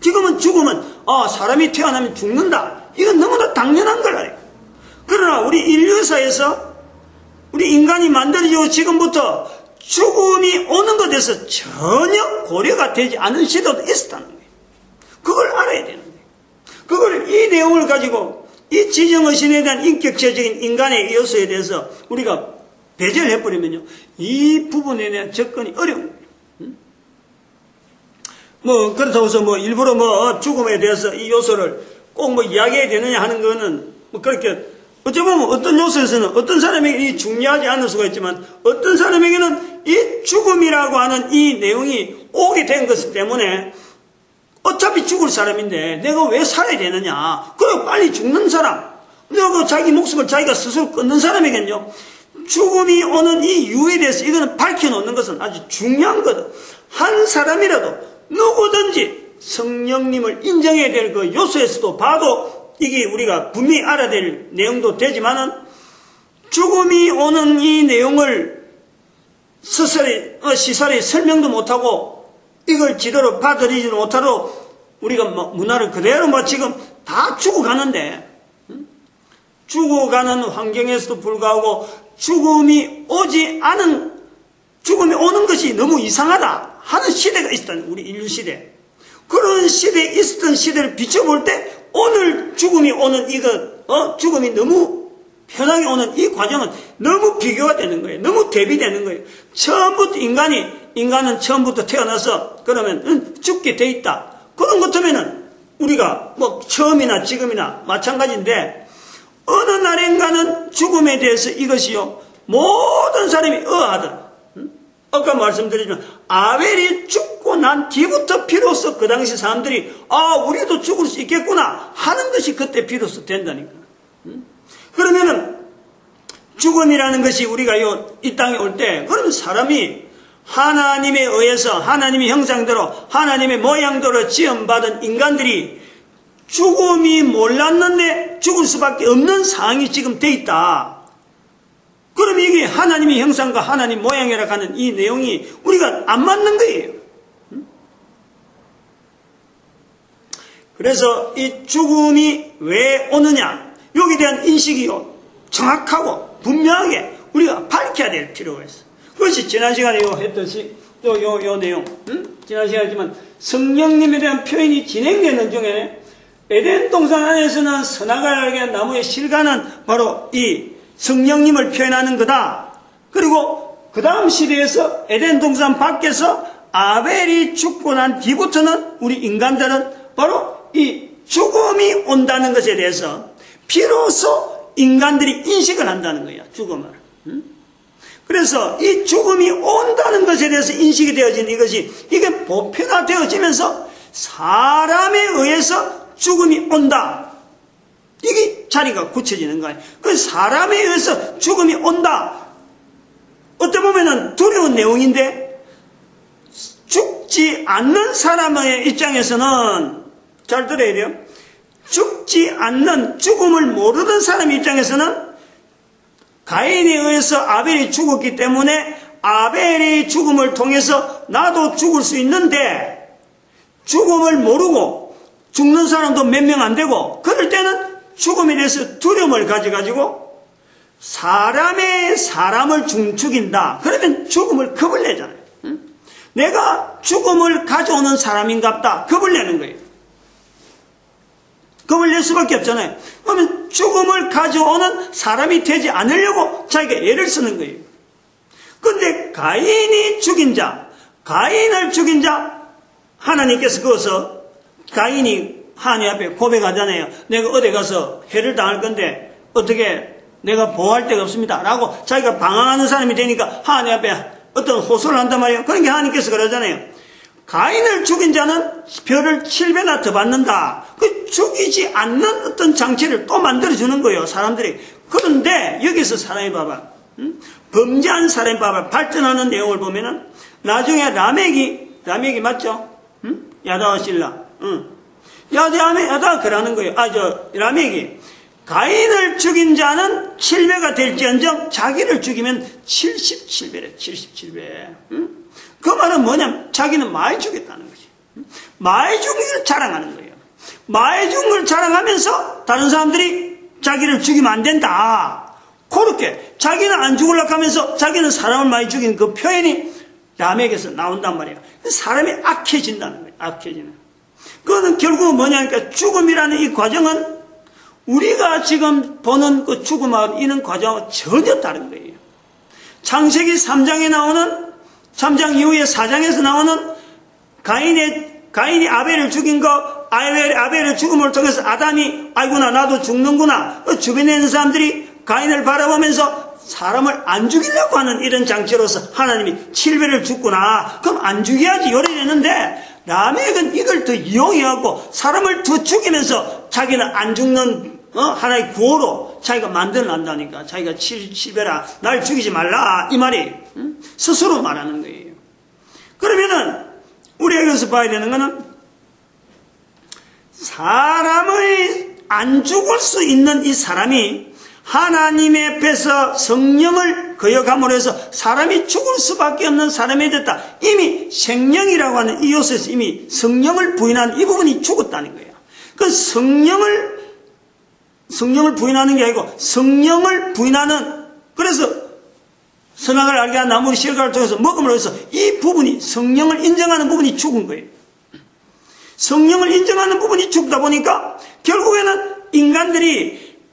지금은 죽음은 사람이 태어나면 죽는다. 이건 너무나 당연한 거라요. 그러나 우리 인류사에서 우리 인간이 만들어지고 지금부터 죽음이 오는 것에서 전혀 고려가 되지 않은 시대도 있었다는 거예요. 그걸 알아야 되는 거예요. 그걸 이 내용을 가지고 이 지정의식에 대한 인격체적인 인간의 요소에 대해서 우리가 배제를 해버리면요 이 부분에 대한 접근이 어려운 거예요. 그렇다고 해서 일부러 죽음에 대해서 이 요소를 꼭 이야기해야 되느냐 하는 거는 그렇게 어찌 보면 어떤 요소에서는 어떤 사람에게 중요하지 않을 수가 있지만 어떤 사람에게는 이 죽음이라고 하는 이 내용이 오게 된 것 때문에 어차피 죽을 사람인데 내가 왜 살아야 되느냐. 그리고 빨리 죽는 사람, 그리고 자기 목숨을 자기가 스스로 끊는 사람에겐요 죽음이 오는 이 이유에 대해서 이거는 밝혀놓는 것은 아주 중요한 거다. 한 사람이라도 누구든지 성령님을 인정해야 될 그 요소에서도 봐도 이게 우리가 분명히 알아야 될 내용도 되지만은 죽음이 오는 이 내용을 시설에 설명도 못하고 이걸 제대로 받아들이지 못하고 우리가 문화를 그대로 지금 다 죽어가는데 죽어가는 환경에서도 불구하고 죽음이 오는 것이 너무 이상하다 하는 시대가 있었던 우리 인류 시대. 그런 시대에 있었던 시대를 비춰볼 때 오늘 죽음이 오는 죽음이 너무 편하게 오는 이 과정은 너무 비교가 되는 거예요. 너무 대비되는 거예요. 처음부터 인간은 처음부터 태어나서 그러면 죽게 돼 있다. 그런 것 같으면은 우리가 처음이나 지금이나 마찬가지인데 어느 날인가는 죽음에 대해서 이것이요 모든 사람이 의아하더라. 아까 말씀드리지만 아벨이 죽고 난 뒤부터 비로소 그 당시 사람들이 우리도 죽을 수 있겠구나 하는 것이 그때 비로소 된다니까. 그러면은 죽음이라는 것이 우리가 이 땅에 올 때, 그러면 사람이 하나님에 의해서 하나님의 형상대로 하나님의 모양대로 지음받은 인간들이 죽음이 몰랐는데 죽을 수밖에 없는 상황이 지금 돼 있다. 그럼 이게 하나님의 형상과 하나님 모양이라 하는 이 내용이 우리가 안 맞는 거예요. 그래서 이 죽음이 왜 오느냐, 여기에 대한 인식이 정확하고 분명하게 우리가 밝혀야 될 필요가 있어. 그것이 지난 시간에 했듯이 요 내용, 지난 시간에 했지만 성령님에 대한 표현이 진행되는 중에 에덴 동산 안에서는 선악을 나무의 실과는 바로 이 성령님을 표현하는 거다. 그리고 그 다음 시대에서 에덴 동산 밖에서 아벨이 죽고 난 뒤부터는 우리 인간들은 바로 이 죽음이 온다는 것에 대해서 비로소 인간들이 인식을 한다는 거야, 죽음을. 그래서 이 죽음이 온다는 것에 대해서 인식이 되어진 이것이 이게 보편화되어지면서 사람에 의해서 죽음이 온다. 이게 자리가 굳혀지는 거예요. 그 사람에 의해서 죽음이 온다. 어떻게 보면은 두려운 내용인데 죽지 않는 사람의 입장에서는 잘 들어야 돼요. 죽지 않는 죽음을 모르는 사람 입장에서는 가인에 의해서 아벨이 죽었기 때문에 아벨의 죽음을 통해서 나도 죽을 수 있는데 죽음을 모르고 죽는 사람도 몇 명 안 되고 그럴 때는 죽음에 대해서 두려움을 가져가지고 사람을 죽인다. 그러면 죽음을 겁을 내잖아요. 내가 죽음을 가져오는 사람인갑다. 겁을 내는 거예요. 겁을 낼 수밖에 없잖아요. 그러면 죽음을 가져오는 사람이 되지 않으려고 자기가 애를 쓰는 거예요. 그런데 가인을 죽인 자, 하나님께서 그것을 가인이 하나님 앞에 고백하잖아요. 내가 어디 가서 해를 당할 건데 어떻게 내가 보호할 데가 없습니다. 라고 자기가 방황하는 사람이 되니까 하나님 앞에 어떤 호소를 한단 말이에요. 그러니까 하나님께서 그러잖아요. 가인을 죽인 자는 별을 7배나 더 받는다. 그 죽이지 않는 어떤 장치를 또 만들어주는 거예요, 사람들이. 그런데 여기서 사람이 봐봐. 범죄한 사람이 봐봐. 발전하는 내용을 보면은 나중에 라멕이 맞죠? 야다와 실라. 야다가 그러는 거예요. 라멕이 가인을 죽인 자는 7배가 될지언정 자기를 죽이면 77배래. 77배. 그 말은 뭐냐면 자기는 많이 죽였다는 거지. 많이 죽인 걸 자랑하는 거예요. 많이 죽인 걸 자랑하면서 다른 사람들이 자기를 죽이면 안 된다. 그렇게 자기는 안 죽으려고 하면서 자기는 사람을 많이 죽인 그 표현이 라멕에서 나온단 말이에요. 사람이 악해진다는 거예요. 악해지는. 그거는 결국은 뭐냐니까 죽음이라는 이 과정은 우리가 지금 보는 그 죽음하고 이런 과정은 전혀 다른 거예요. 창세기 3장에 나오는 3장 이후에 4장에서 나오는 가인이 아벨을 죽인 거, 아벨의 죽음을 통해서 아담이 아이구나 나도 죽는구나. 주변에 있는 사람들이 가인을 바라보면서 사람을 안 죽이려고 하는 이런 장치로서 하나님이 7배를 죽구나. 그럼 안 죽여야지 요리했는데 라멕은 이걸 더 이용해갖고 사람을 더 죽이면서 자기는 안 죽는 하나의 구호로 자기가 만들어낸다니까. 자기가 7배라 날 죽이지 말라 이 말이 스스로 말하는 거예요. 그러면은 우리가 여기서 봐야 되는 거는 사람을 안 죽을 수 있는 이 사람이 하나님의 앞에서 성령을 거역함으로 해서 사람이 죽을 수밖에 없는 사람이 됐다. 이미 생명이라고 하는 이 요소에서 이미 성령을 부인한 이 부분이 죽었다는 거예요. 그 성령을 부인하는 게 아니고 성령을 부인하는, 그래서 선악을 알게 한 나무의 실과를 통해서 먹음으로 해서 이 부분이 성령을 인정하는 부분이 죽은 거예요. 성령을 인정하는 부분이 죽다 보니까 결국에는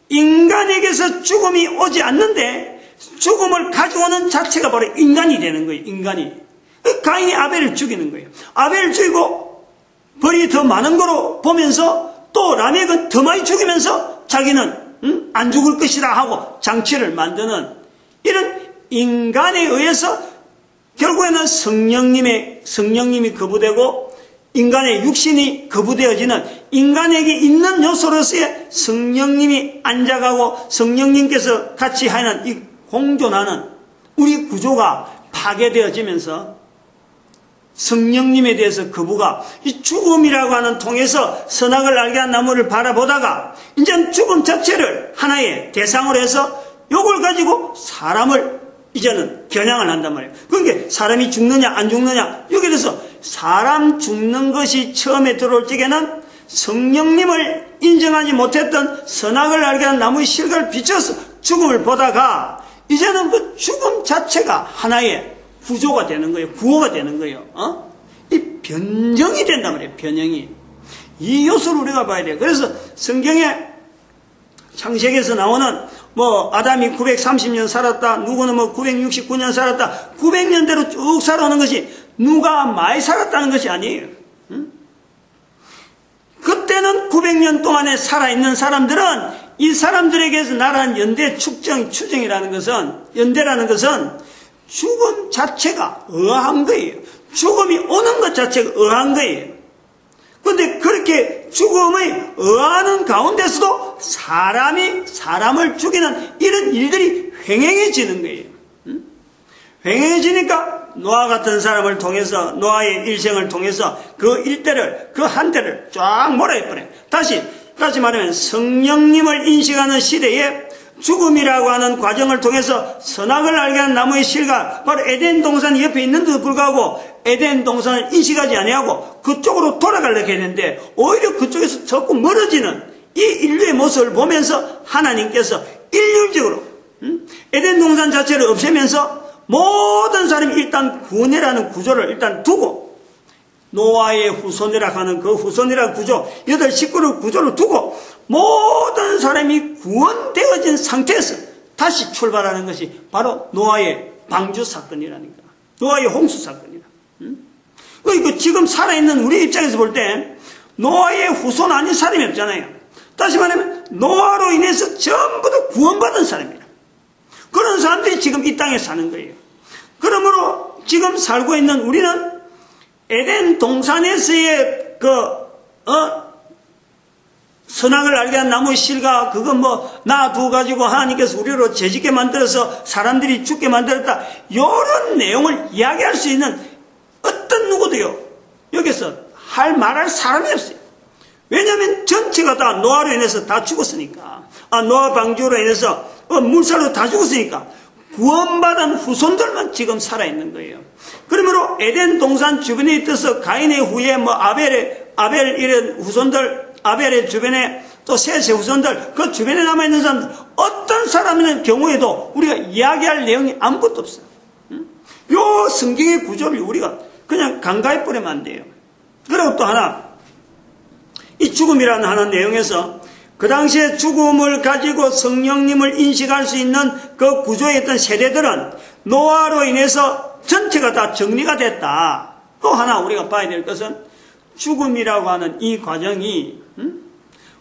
인간에게서 죽음이 오지 않는데 죽음을 가져오는 자체가 바로 인간이 되는 거예요. 인간이. 가인이 아벨을 죽이는 거예요. 아벨을 죽이고 벌이 더 많은 거로 보면서 또 라멕은 더 많이 죽이면서 자기는 안 죽을 것이다 하고 장치를 만드는 이런 인간에 의해서 결국에는 성령님이 거부되고 인간의 육신이 거부되어지는 인간에게 있는 요소로서의 성령님이 앉아가고 성령님께서 같이 하는 이 공존하는 우리 구조가 파괴되어지면서 성령님에 대해서 거부가 이 죽음이라고 하는 통해서 선악을 알게 한 나무를 바라보다가 이제는 죽음 자체를 하나의 대상으로 해서 요걸 가지고 사람을 이제는 겨냥을 한단 말이에요. 그러니까 사람이 죽느냐 안 죽느냐 여기에 대해서 사람 죽는 것이 처음에 들어올 적에는 성령님을 인정하지 못했던 선악을 알게 한 나무의 실과를 비춰서 죽음을 보다가 이제는 그 죽음 자체가 하나의 구조가 되는 거예요. 구호가 되는 거예요. 이 변형이 된단 말이에요. 변형이. 이 요소를 우리가 봐야 돼요. 그래서 성경에 창세기에서 나오는 아담이 930년 살았다. 누구는 969년 살았다. 900년대로 쭉 살아오는 것이 누가 많이 살았다는 것이 아니에요. 그때는 900년 동안에 살아있는 사람들은 이 사람들에게서 나라는 연대 추정이라는 것은 연대라는 것은 죽음 자체가 의아한 거예요. 죽음이 오는 것 자체가 의아한 거예요. 그런데 그렇게 죽음의 의아하는 가운데서도 사람이 사람을 죽이는 이런 일들이 횡행해지는 거예요. 횡행해지니까 노아 같은 사람을 통해서 노아의 일생을 통해서 그 일대를 그 한 대를 쫙 몰아내버려요. 다시 말하면 성령님을 인식하는 시대에 죽음이라고 하는 과정을 통해서 선악을 알게 한 나무의 실과 바로 에덴 동산 옆에 있는데도 불구하고 에덴 동산을 인식하지 아니하고 그쪽으로 돌아가려고 했는데 오히려 그쪽에서 자꾸 멀어지는 이 인류의 모습을 보면서 하나님께서 일률적으로 에덴 동산 자체를 없애면서 모든 사람이 일단 구원이라는 구조를 일단 두고 노아의 후손이라고 하는 그 후손이라는 구조 8식구를 구조를 두고 모든 사람이 구원되어진 상태에서 다시 출발하는 것이 바로 노아의 방주 사건이라니까. 노아의 홍수 사건이다. 그러니까 지금 살아있는 우리 입장에서 볼 때 노아의 후손 아닌 사람이 없잖아요. 다시 말하면 노아로 인해서 전부 다 구원받은 사람이다. 그런 사람들이 지금 이 땅에 사는 거예요. 그러므로 지금 살고 있는 우리는 에덴 동산에서의 선악을 알게 한 나무의 실과 그건 놔두어가지고 하나님께서 우리로 죄짓게 만들어서 사람들이 죽게 만들었다. 이런 내용을 이야기할 수 있는 어떤 누구도요 여기서 말할 사람이 없어요. 왜냐하면 전체가 다 노아로 인해서 다 죽었으니까. 노아 방주로 인해서 물살로 다 죽었으니까 구원받은 후손들만 지금 살아있는 거예요. 그러므로 에덴 동산 주변에 있어서 가인의 후에 아벨 이런 후손들, 아벨의 주변에 또 셋의 후손들, 그 주변에 남아있는 사람들, 어떤 사람의 경우에도 우리가 이야기할 내용이 아무것도 없어요. 요 성경의 구조를 우리가 그냥 간과해 버리면 안 돼요. 그리고 또 하나, 이 죽음이라는 하는 내용에서 그 당시에 죽음을 가지고 성령님을 인식할 수 있는 그 구조에 있던 세대들은 노아로 인해서 전체가 다 정리가 됐다. 또 하나 우리가 봐야 될 것은 죽음이라고 하는 이 과정이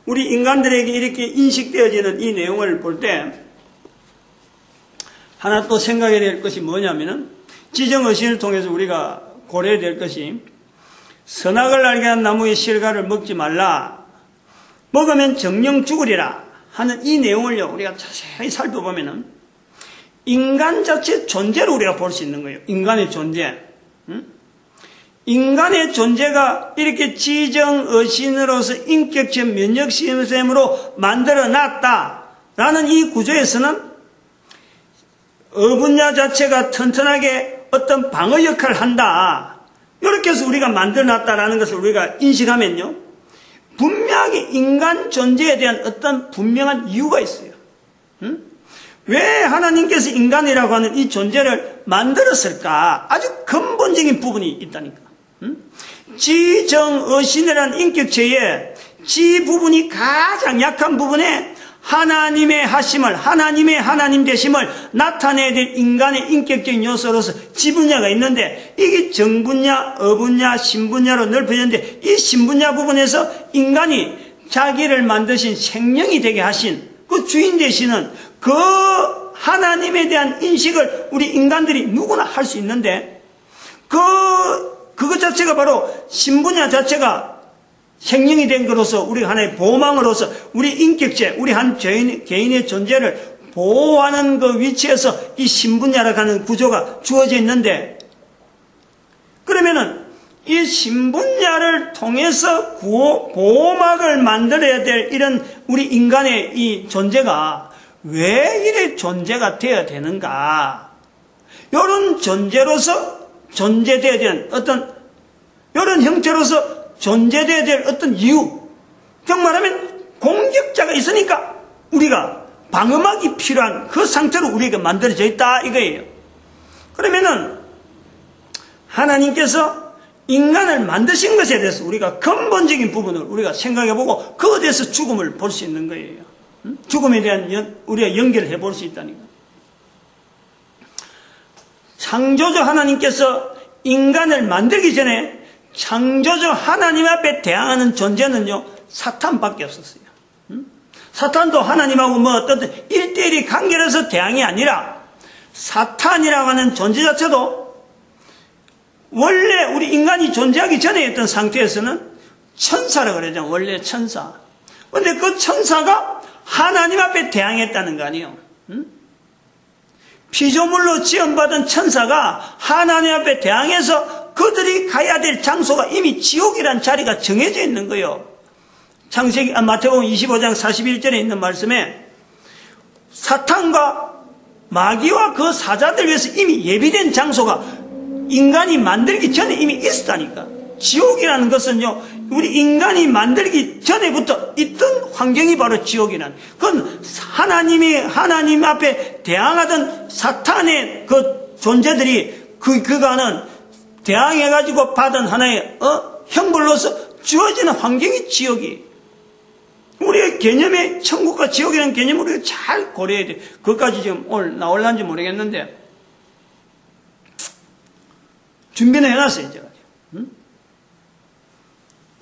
우리 인간들에게 이렇게 인식되어지는 이 내용을 볼 때 하나 또 생각해야 될 것이 뭐냐면은 지정의식을 통해서 우리가 고려해야 될 것이 선악을 알게 한 나무의 실과를 먹지 말라. 먹으면 정령 죽으리라 하는 이 내용을요 우리가 자세히 살펴보면은 인간 자체 존재로 우리가 볼 수 있는 거예요. 인간의 존재. 인간의 존재가 이렇게 지정의신으로서 인격체 면역 시스템으로 만들어 놨다라는 이 구조에서는 어분야 자체가 튼튼하게 어떤 방어 역할을 한다. 이렇게 해서 우리가 만들어 놨다라는 것을 우리가 인식하면요. 분명히 인간 존재에 대한 어떤 분명한 이유가 있어요. 왜 하나님께서 인간이라고 하는 이 존재를 만들었을까? 아주 근본적인 부분이 있다니까. 지정의신이라는 인격체의 지 부분이 가장 약한 부분에 하나님의 하심을, 하나님의 하나님 되심을 나타내야 될 인간의 인격적인 요소로서 지분야가 있는데 이게 정분야, 어분야, 신분야로 넓혀졌는데 이 신분야 부분에서 인간이 자기를 만드신 생명이 되게 하신 그 주인 되시는 그 하나님에 대한 인식을 우리 인간들이 누구나 할 수 있는데 그것 자체가 바로 신분야 자체가 생명이 된 것으로서 우리 하나의 보호망으로서 우리 인격체, 우리 한 개인의 존재를 보호하는 그 위치에서 이 신분야라고 하는 구조가 주어져 있는데, 그러면은 이 신분야를 통해서 보호막을 만들어야 될 이런 우리 인간의 이 존재가 왜 이래 존재가 되어야 되는가? 이런 존재로서 존재되어야 되는 어떤 이런 형태로서 존재되어야 될 어떤 이유, 정말하면 공격자가 있으니까 우리가 방어막이 필요한 그 상태로 우리가 만들어져 있다 이거예요. 그러면은 하나님께서 인간을 만드신 것에 대해서 우리가 근본적인 부분을 우리가 생각해보고 그것에 대해서 죽음을 볼 수 있는 거예요. 죽음에 대한 우리가 연결을 해볼 수 있다니까. 창조주 하나님께서 인간을 만들기 전에 창조주 하나님 앞에 대항하는 존재는요, 사탄밖에 없었어요. 사탄도 하나님하고 뭐 어떤 1대1의 관계로서 대항이 아니라 사탄이라고 하는 존재 자체도 원래 우리 인간이 존재하기 전에 있던 상태에서는 천사라고 그러죠. 원래 천사. 그런데 그 천사가 하나님 앞에 대항했다는 거 아니에요. 피조물로 지원받은 천사가 하나님 앞에 대항해서 그들이 가야 될 장소가 이미 지옥이란 자리가 정해져 있는 거예요. 마태복음 25장 41절에 있는 말씀에 사탄과 마귀와 그 사자들 위해서 이미 예비된 장소가 인간이 만들기 전에 이미 있었다니까. 지옥이라는 것은요, 우리 인간이 만들기 전에부터 있던 환경이 바로 지옥이라는. 그건 하나님 앞에 대항하던 사탄의 그 존재들이 그가는 대항해가지고 받은 하나의 형벌로서 주어지는 환경이 지옥이. 우리의 개념의 천국과 지옥이라는 개념을 우리가 잘 고려해야 돼. 그것까지 지금 오늘 나올란지 모르겠는데 준비는 해놨어요, 제가.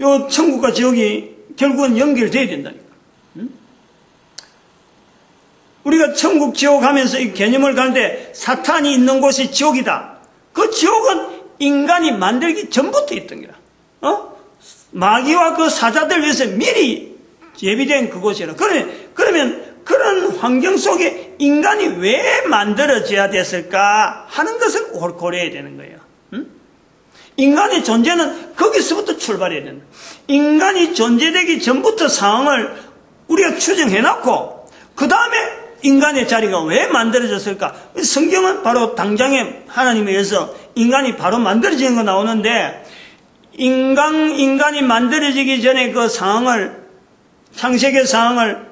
요 천국과 지옥이 결국은 연결돼야 된다니까. 우리가 천국, 지옥 하면서 이 개념을 가는데 사탄이 있는 곳이 지옥이다. 그 지옥은 인간이 만들기 전부터 있던 거라. 마귀와 그 사자들 위해서 미리 예비된 그곳이라. 그러면 그런 환경 속에 인간이 왜 만들어져야 됐을까 하는 것을 고려해야 되는 거예요. 인간의 존재는 거기서부터 출발해야 된다. 인간이 존재되기 전부터 상황을 우리가 추정해놓고 그 다음에 인간의 자리가 왜 만들어졌을까? 성경은 바로 당장에 하나님에 의해서 인간이 바로 만들어지는 거 나오는데, 인간이 만들어지기 전에 그 상황을, 창세기의 상황을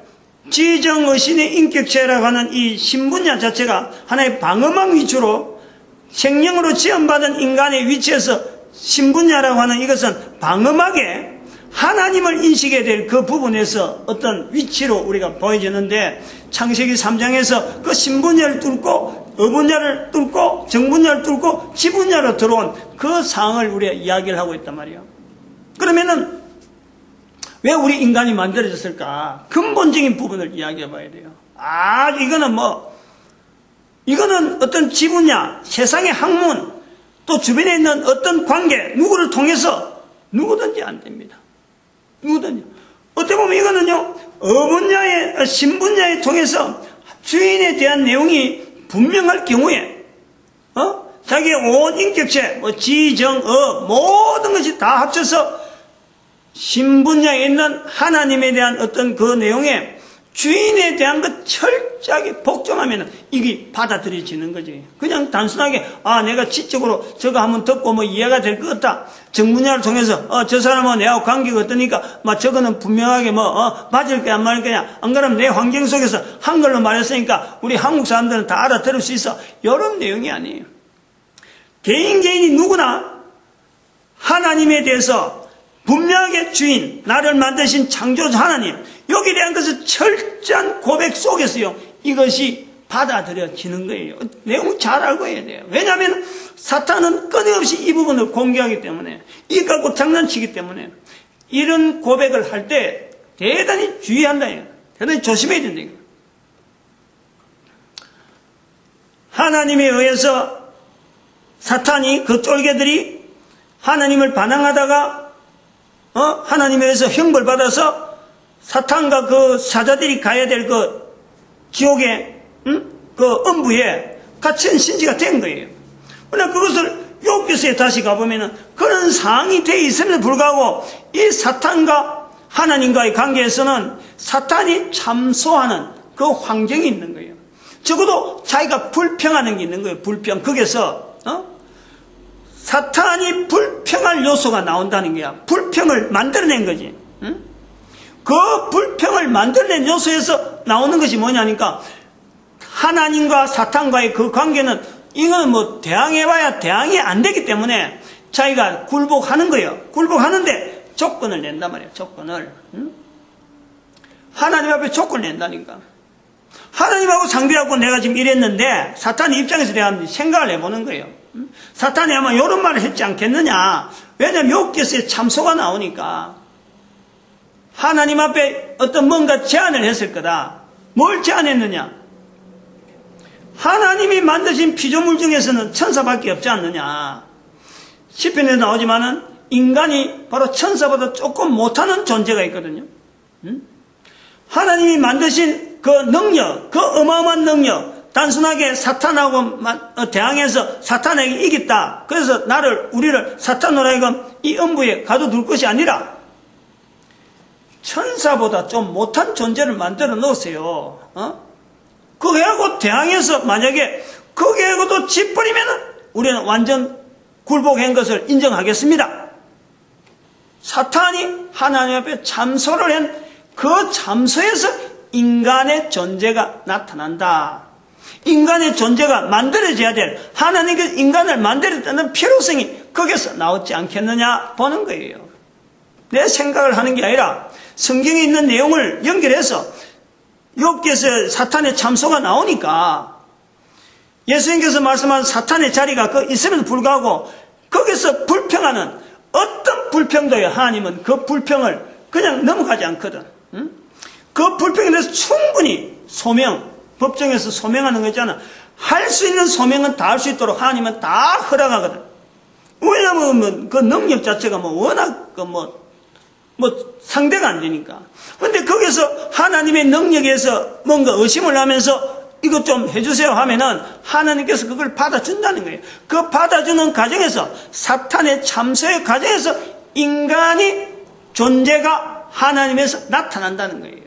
지정의신의 인격체라고 하는 이 신분야 자체가 하나의 방어막 위주로 생명으로 지원받은 인간의 위치에서 신분야라고 하는 이것은 방어막에 하나님을 인식해야 될 그 부분에서 어떤 위치로 우리가 보여지는데, 창세기 3장에서 그 신분야를 뚫고 어분야를 뚫고 정분야를 뚫고 지분야로 들어온 그 상황을 우리가 이야기를 하고 있단 말이에요. 그러면은 왜 우리 인간이 만들어졌을까? 근본적인 부분을 이야기해 봐야 돼요. 이거는 어떤 지분야, 세상의 학문, 또 주변에 있는 어떤 관계, 누구를 통해서 누구든지 안 됩니다. 누구든지. 어떻게 보면 이거는요, 어분야의, 신분야에 통해서 주인에 대한 내용이 분명할 경우에, 자기의 온 인격체, 지정어, 모든 것이 다 합쳐서 신분야에 있는 하나님에 대한 어떤 그 내용에 주인에 대한 것 철저하게 복종하면 이게 받아들여지는 거지. 그냥 단순하게 내가 지적으로 저거 한번 듣고 뭐 이해가 될 것 같다. 정분야를 통해서 저 사람은 내하고 관계가 어떠니까 저거는 분명하게 맞을 거야 안 맞을 거야. 안 그러면 내 환경 속에서 한글로 말했으니까 우리 한국 사람들은 다 알아들을 수 있어. 이런 내용이 아니에요. 개인이 누구나 하나님에 대해서 분명하게 주인, 나를 만드신 창조주 하나님, 여기에 대한 것을 철저한 고백 속에서요, 이것이 받아들여지는 거예요. 내용 잘 알고 해야 돼요. 왜냐하면 사탄은 끊임없이 이 부분을 공격하기 때문에, 이 갖고 장난치기 때문에, 이런 고백을 할 때 대단히 주의한다. 대단히 조심해야 된다. 하나님에 의해서 사탄이 그 쫄개들이 하나님을 반항하다가 하나님에서 형벌받아서 사탄과 그 사자들이 가야 될 그 지옥의 그 음부에 갇힌 신지가 된 거예요. 그러나 그것을 욥기서에 다시 가보면은 그런 상황이 돼 있음에도 불구하고 이 사탄과 하나님과의 관계에서는 사탄이 참소하는 그 환경이 있는 거예요. 적어도 자기가 불평하는 게 있는 거예요. 불평. 거기서 사탄이 불평할 요소가 나온다는 거야. 불평을 만들어낸 거지. 그 불평을 만들어낸 요소에서 나오는 것이 뭐냐니까 하나님과 사탄과의 그 관계는 이거는 뭐 대항해봐야 대항이 안 되기 때문에 자기가 굴복하는 거예요. 굴복하는데 조건을 낸단 말이에요. 조건을. 하나님 앞에 조건을 낸다니까. 하나님하고 상비하고 내가 지금 이랬는데 사탄의 입장에서 내가 생각을 해보는 거예요. 사탄이 아마 이런 말을 했지 않겠느냐. 왜냐하면 욥기서에 참소가 나오니까 하나님 앞에 어떤 뭔가 제안을 했을 거다. 뭘 제안했느냐. 하나님이 만드신 피조물 중에서는 천사밖에 없지 않느냐. 시편에 나오지만은 인간이 바로 천사보다 조금 못하는 존재가 있거든요. 하나님이 만드신 그 능력, 그 어마어마한 능력, 단순하게 사탄하고 대항해서 사탄에게 이겼다. 그래서 우리를 사탄으로 하여금 이 음부에 가둬둘 것이 아니라 천사보다 좀 못한 존재를 만들어 놓으세요. 그거하고 대항해서 만약에 거기하고도 짓버리면은 우리는 완전 굴복한 것을 인정하겠습니다. 사탄이 하나님 앞에 참소를 한 그 참소에서 인간의 존재가 나타난다. 인간의 존재가 만들어져야 될 하나님께서 인간을 만들었다는 필요성이 거기서 나오지 않겠느냐 보는 거예요. 내 생각을 하는 게 아니라 성경에 있는 내용을 연결해서 욥기에서 사탄의 참소가 나오니까 예수님께서 말씀한 사탄의 자리가 있음에도 불구하고 거기서 불평하는 어떤 불평도요. 하나님은 그 불평을 그냥 넘어가지 않거든. 그 불평에 대해서 충분히 법정에서 소명하는 거 있잖아. 할 수 있는 소명은 다 할 수 있도록 하나님은 다 허락하거든. 왜냐면 그 능력 자체가 워낙 상대가 안 되니까. 근데 거기서 하나님의 능력에서 뭔가 의심을 하면서 이것 좀 해주세요 하면은 하나님께서 그걸 받아준다는 거예요. 그 받아주는 과정에서 사탄의 참소의 과정에서 인간이 존재가 하나님에서 나타난다는 거예요.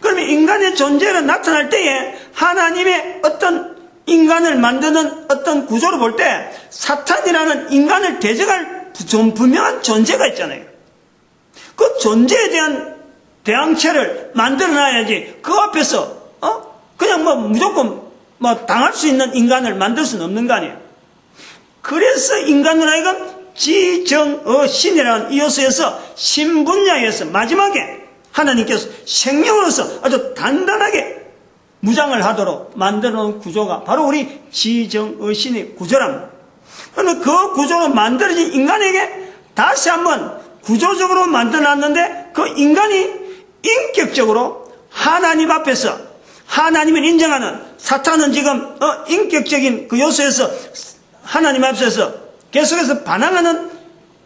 그러면 인간의 존재가 나타날 때에 하나님의 어떤 인간을 만드는 어떤 구조로 볼 때 사탄이라는 인간을 대적할 좀 분명한 존재가 있잖아요. 그 존재에 대한 대항체를 만들어놔야지 그 앞에서 그냥 무조건 당할 수 있는 인간을 만들 수는 없는 거 아니에요. 그래서 인간을 하여금 지정신이라는 이 요소에서 신분야에서 마지막에 하나님께서 생명으로서 아주 단단하게 무장을 하도록 만들어 놓은 구조가 바로 우리 지정신의 구조랍니다. 그런데 그 구조로 만들어진 인간에게 다시 한번 구조적으로 만들어놨는데 그 인간이 인격적으로 하나님 앞에서 하나님을 인정하는 사탄은 지금 인격적인 그 요소에서 하나님 앞에서 계속해서 반항하는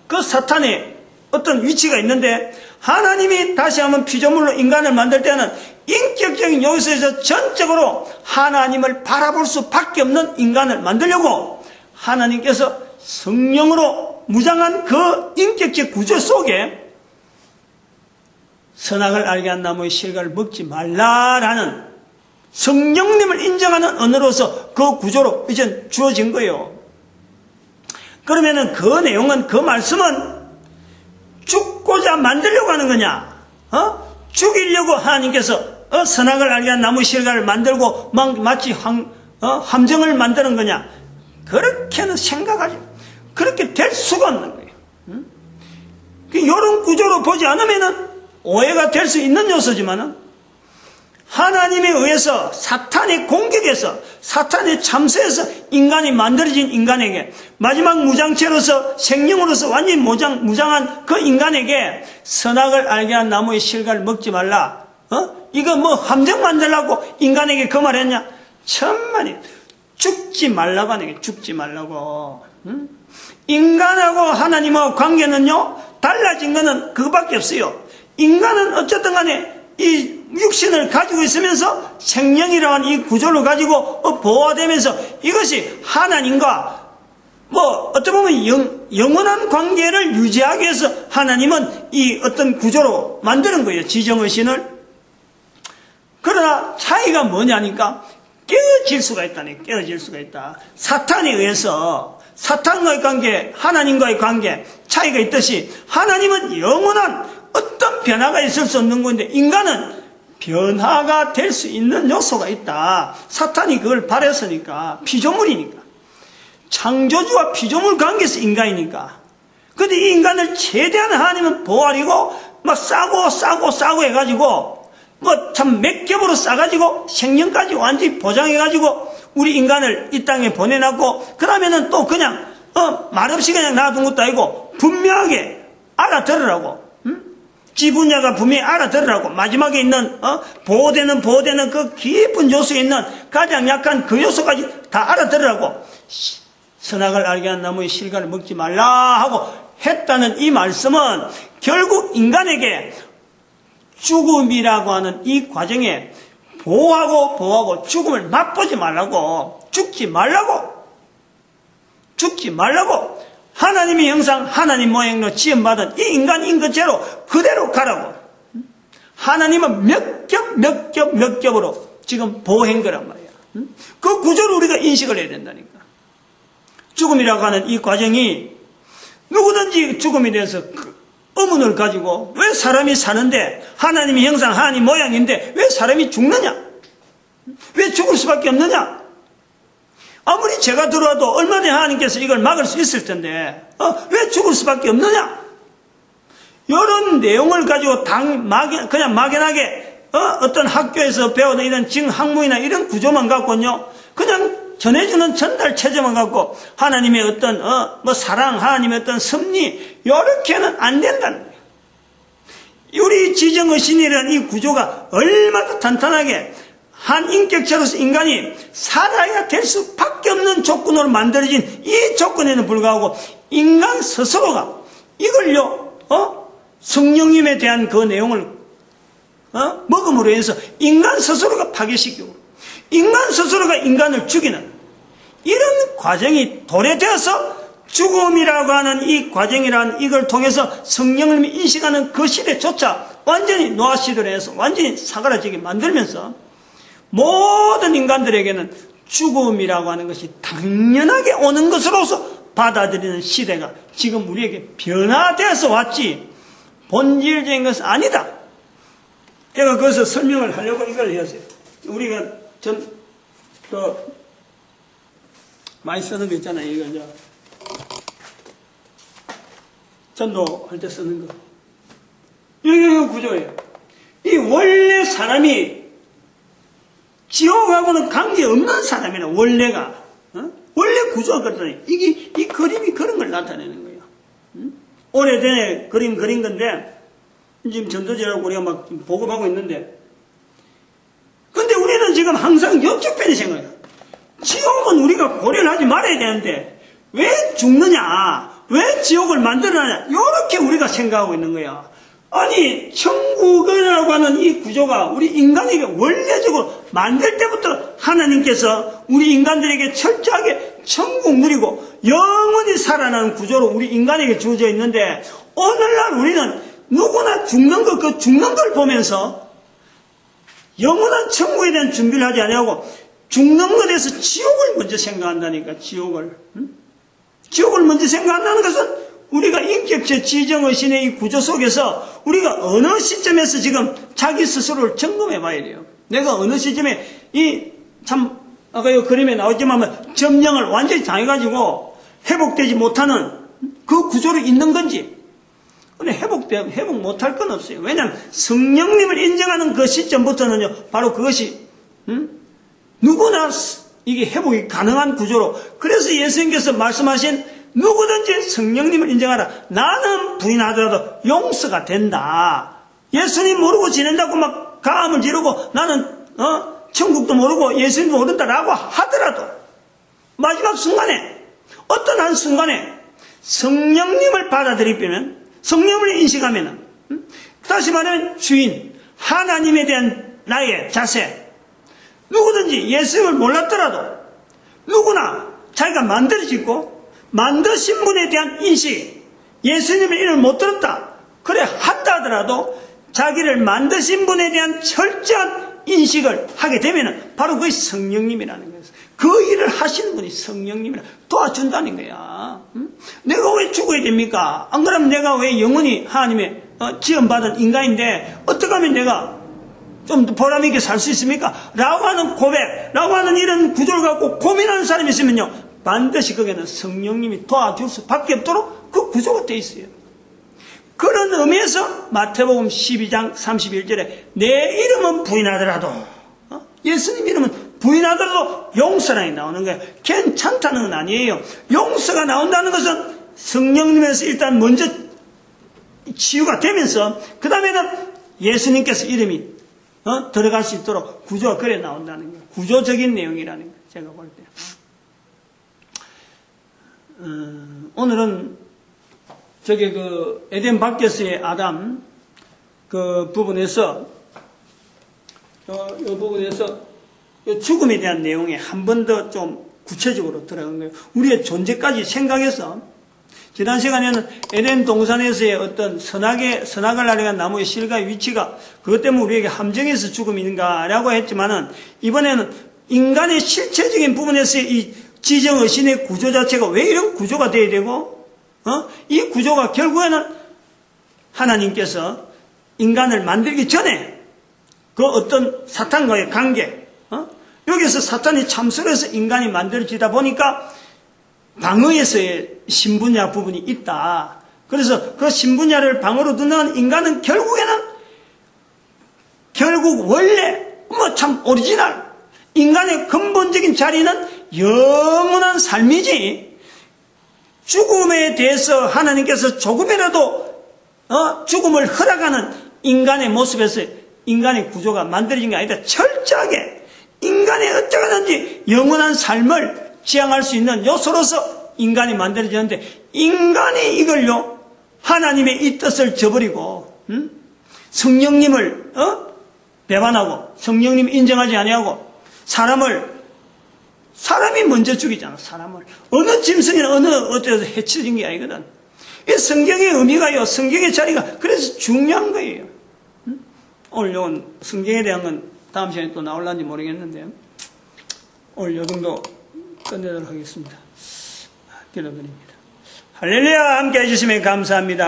그 사탄의 어떤 위치가 있는데 하나님이 다시 한번 피조물로 인간을 만들 때는 인격적인 요소에서 전적으로 하나님을 바라볼 수밖에 없는 인간을 만들려고 하나님께서 성령으로 무장한 그 인격적 구조 속에 선악을 알게 한 나무의 실과를 먹지 말라라는 성령님을 인정하는 언어로서 그 구조로 이제 주어진 거예요. 그러면은 그 내용은, 그 말씀은 죽고자 만들려고 하는 거냐? 죽이려고 하나님께서 선악을 알게 한 나무 실과를 만들고 마치 함정을 만드는 거냐? 그렇게는 생각하지. 그렇게 될 수가 없는 거예요. 이런 구조로 보지 않으면은 오해가 될 수 있는 요소지만은 하나님에 의해서 사탄의 공격에서 사탄의 참소에서 인간이 만들어진 인간에게 마지막 무장체로서 생명으로서 완전히 무장한 그 인간에게 선악을 알게 한 나무의 실과를 먹지 말라. 이거 함정 만들라고 인간에게 그 말했냐? 천만이. 죽지 말라고 하는 게 죽지 말라고. 인간하고 하나님하고 관계는요, 달라진 거는 그거밖에 없어요. 인간은 어쨌든 간에 이 육신을 가지고 있으면서 생명이라고 하는 이 구조를 가지고 보호되면서 이것이 하나님과 어떻게 보면 영원한 관계를 유지하기 위해서 하나님은 이 어떤 구조로 만드는 거예요. 지정의신을. 그러나 차이가 뭐냐니까 깨어질 수가 있다네. 깨어질 수가 있다. 사탄에 의해서 사탄과의 관계, 하나님과의 관계 차이가 있듯이 하나님은 영원한 어떤 변화가 있을 수 없는 건데 인간은 변화가 될 수 있는 요소가 있다. 사탄이 그걸 바랬으니까. 피조물이니까. 창조주와 피조물 관계에서 인간이니까. 근데 이 인간을 최대한 하나님은 보호하려고 막 싸고 해가지고 참 몇 겹으로 싸가지고 생명까지 완전히 보장해가지고 우리 인간을 이 땅에 보내놨고 그러면은 또 그냥 말없이 그냥 놔둔 것도 아니고 분명하게 알아들으라고. 지분야가 분명히 알아들으라고. 마지막에 있는 보호되는 그 깊은 요소에 있는 가장 약한 그 요소까지 다 알아들으라고. 선악을 알게 한 나무의 실과를 먹지 말라 하고 했다는 이 말씀은 결국 인간에게 죽음이라고 하는 이 과정에 보호하고 죽음을 맛보지 말라고. 죽지 말라고. 하나님의 형상, 하나님 모양으로 지음받은 이 인간인 것대로 그대로 가라고. 하나님은 몇 겹으로 지금 보호한 거란 말이야. 그 구조를 우리가 인식을 해야 된다니까. 죽음이라고 하는 이 과정이 누구든지 죽음에 대해서 의문을 가지고 왜 사람이 사는데 하나님의 형상, 하나님 모양인데 왜 사람이 죽느냐? 왜 죽을 수밖에 없느냐? 아무리 죄가 들어와도 얼마나 하나님께서 이걸 막을 수 있을 텐데 왜 죽을 수밖에 없느냐? 이런 내용을 가지고 그냥 막연하게 어떤 학교에서 배우는 이런 학문이나 이런 구조만 갖고는요 그냥 전해주는 전달 체제만 갖고 하나님의 어떤 사랑, 하나님의 어떤 섭리 이렇게는 안 된다는 거예요. 우리 지정의신이라는 이 구조가 얼마나 탄탄하게 한 인격체로서 인간이 살아야 될 수밖에 없는 조건으로 만들어진 이 조건에는 불구하고 인간 스스로가 이걸요 성령님에 대한 그 내용을 먹음으로 해서 인간 스스로가 파괴시키고 인간 스스로가 인간을 죽이는 이런 과정이 도래되어서 죽음이라고 하는 이 과정이라는 이걸 통해서 성령을 인식하는 그 시대조차 완전히 노아 시대로 해서 완전히 사그라지게 만들면서 모든 인간들에게는 죽음이라고 하는 것이 당연하게 오는 것으로서 받아들이는 시대가 지금 우리에게 변화되어서 왔지 본질적인 것은 아니다. 제가 그것을 설명을 하려고 이걸 했어요. 우리가 많이 쓰는 거 있잖아요. 이거 전도할 때 쓰는 거. 이거 구조예요. 이 원래 사람이 지옥하고는 관계없는 사람이라 원래가 원래 구조가 그렇잖아요. 이 그림이 그런 걸 나타내는 거예요. 오래전에 그림 그린 건데 지금 전도제라고 우리가 막 보급하고 있는데 근데 우리는 지금 항상 이쪽 편이 생각해요. 지옥은 우리가 고려를 하지 말아야 되는데 왜 죽느냐, 왜 지옥을 만들어내냐 이렇게 우리가 생각하고 있는 거야. 아니 천국이라고 하는 이 구조가 우리 인간에게 원래적으로 만들 때부터 하나님께서 우리 인간들에게 철저하게 천국 누리고 영원히 살아나는 구조로 우리 인간에게 주어져 있는데 오늘날 우리는 누구나 죽는 것, 그 죽는 걸 보면서 영원한 천국에 대한 준비를 하지 아니하고 죽는 것에서 지옥을 먼저 생각한다니까. 지옥을 먼저 생각한다는 것은 우리가 인격체 지정의신의 이 구조 속에서 우리가 어느 시점에서 지금 자기 스스로를 점검해 봐야 돼요. 내가 어느 시점에 아까 이 그림에 나오지만 점령을 완전히 당해가지고 회복되지 못하는 그 구조로 있는 건지. 근데 회복 못할 건 없어요. 왜냐하면 성령님을 인정하는 그 시점부터는요, 바로 그것이 누구나 이게 회복이 가능한 구조로. 그래서 예수님께서 말씀하신 누구든지 성령님을 인정하라. 나는 부인하더라도 용서가 된다. 예수님 모르고 지낸다고 막 가함을 지르고 나는 천국도 모르고 예수님도 모른다라고 하더라도 마지막 순간에, 어떤 한 순간에 성령님을 받아들이면, 성령을 인식하면, 다시 말하면 주인, 하나님에 대한 나의 자세, 누구든지 예수님을 몰랐더라도 누구나 자기가 만들어지고 만드신 분에 대한 인식, 예수님의 이름을 못 들었다, 그래 한다 하더라도 자기를 만드신 분에 대한 철저한 인식을 하게 되면 바로 그게 성령님이라는 거예요. 그 일을 하시는 분이 성령님이라 도와준다는 거야. 내가 왜 죽어야 됩니까? 안 그러면 내가 왜 영원히 하나님의 지원받은 인간인데 어떻게 하면 내가 좀 더 보람있게 살 수 있습니까? 라고 하는 고백, 라고 하는 이런 구조를 갖고 고민하는 사람이 있으면요, 반드시 거기에는 성령님이 도와줄 수밖에 없도록 그 구조가 되어 있어요. 그런 의미에서 마태복음 12장 31절에 내 이름은 부인하더라도, 예수님 이름은 부인하더라도 용서란이 나오는 거예요. 괜찮다는 건 아니에요. 용서가 나온다는 것은 성령님에서 일단 먼저 치유가 되면서 그 다음에는 예수님께서 이름이 들어갈 수 있도록 구조가 그래 나온다는 거예요. 구조적인 내용이라는 거예요. 제가 볼 때. 오늘은 저기 그 에덴 밖에서의 아담 그 부분에서 이 부분에서 죽음에 대한 내용에 한 번 더 좀 구체적으로 들어간 거예요. 우리의 존재까지 생각해서 지난 시간에는 에덴 동산에서의 어떤 선악을 알아간 나무의 실과의 위치가 그것 때문에 우리에게 함정에서 죽음이 있는가라고 했지만은 이번에는 인간의 실체적인 부분에서의 이 지정의신의 구조 자체가 왜 이런 구조가 돼야 되고 이 구조가 결국에는 하나님께서 인간을 만들기 전에 그 어떤 사탄과의 관계 여기서 사탄이 참설해서 인간이 만들어지다 보니까 방어에서의 신분야 부분이 있다. 그래서 그 신분야를 방어로 듣는 인간은 결국 원래 참 오리지널 인간의 근본적인 자리는 영원한 삶이지 죽음에 대해서 하나님께서 조금이라도 죽음을 허락하는 인간의 모습에서 인간의 구조가 만들어진 게 아니다. 철저하게 인간이 어쩌든지 영원한 삶을 지향할 수 있는 요소로서 인간이 만들어졌는데 인간이 이걸요 하나님의 이 뜻을 저버리고 성령님을 배반하고 성령님 인정하지 아니하고 사람이 먼저 죽이잖아. 사람을 어느 짐승이나 어때서 해쳐진 게 아니거든. 이 성경의 의미가요, 성경의 자리가 그래서 중요한 거예요. 오늘 요건 성경에 대한 건 다음 시간에 또 나올란지 모르겠는데 오늘 요 정도 끝내도록 하겠습니다. 기도드립니다. 할렐루야. 함께 해주시면 감사합니다.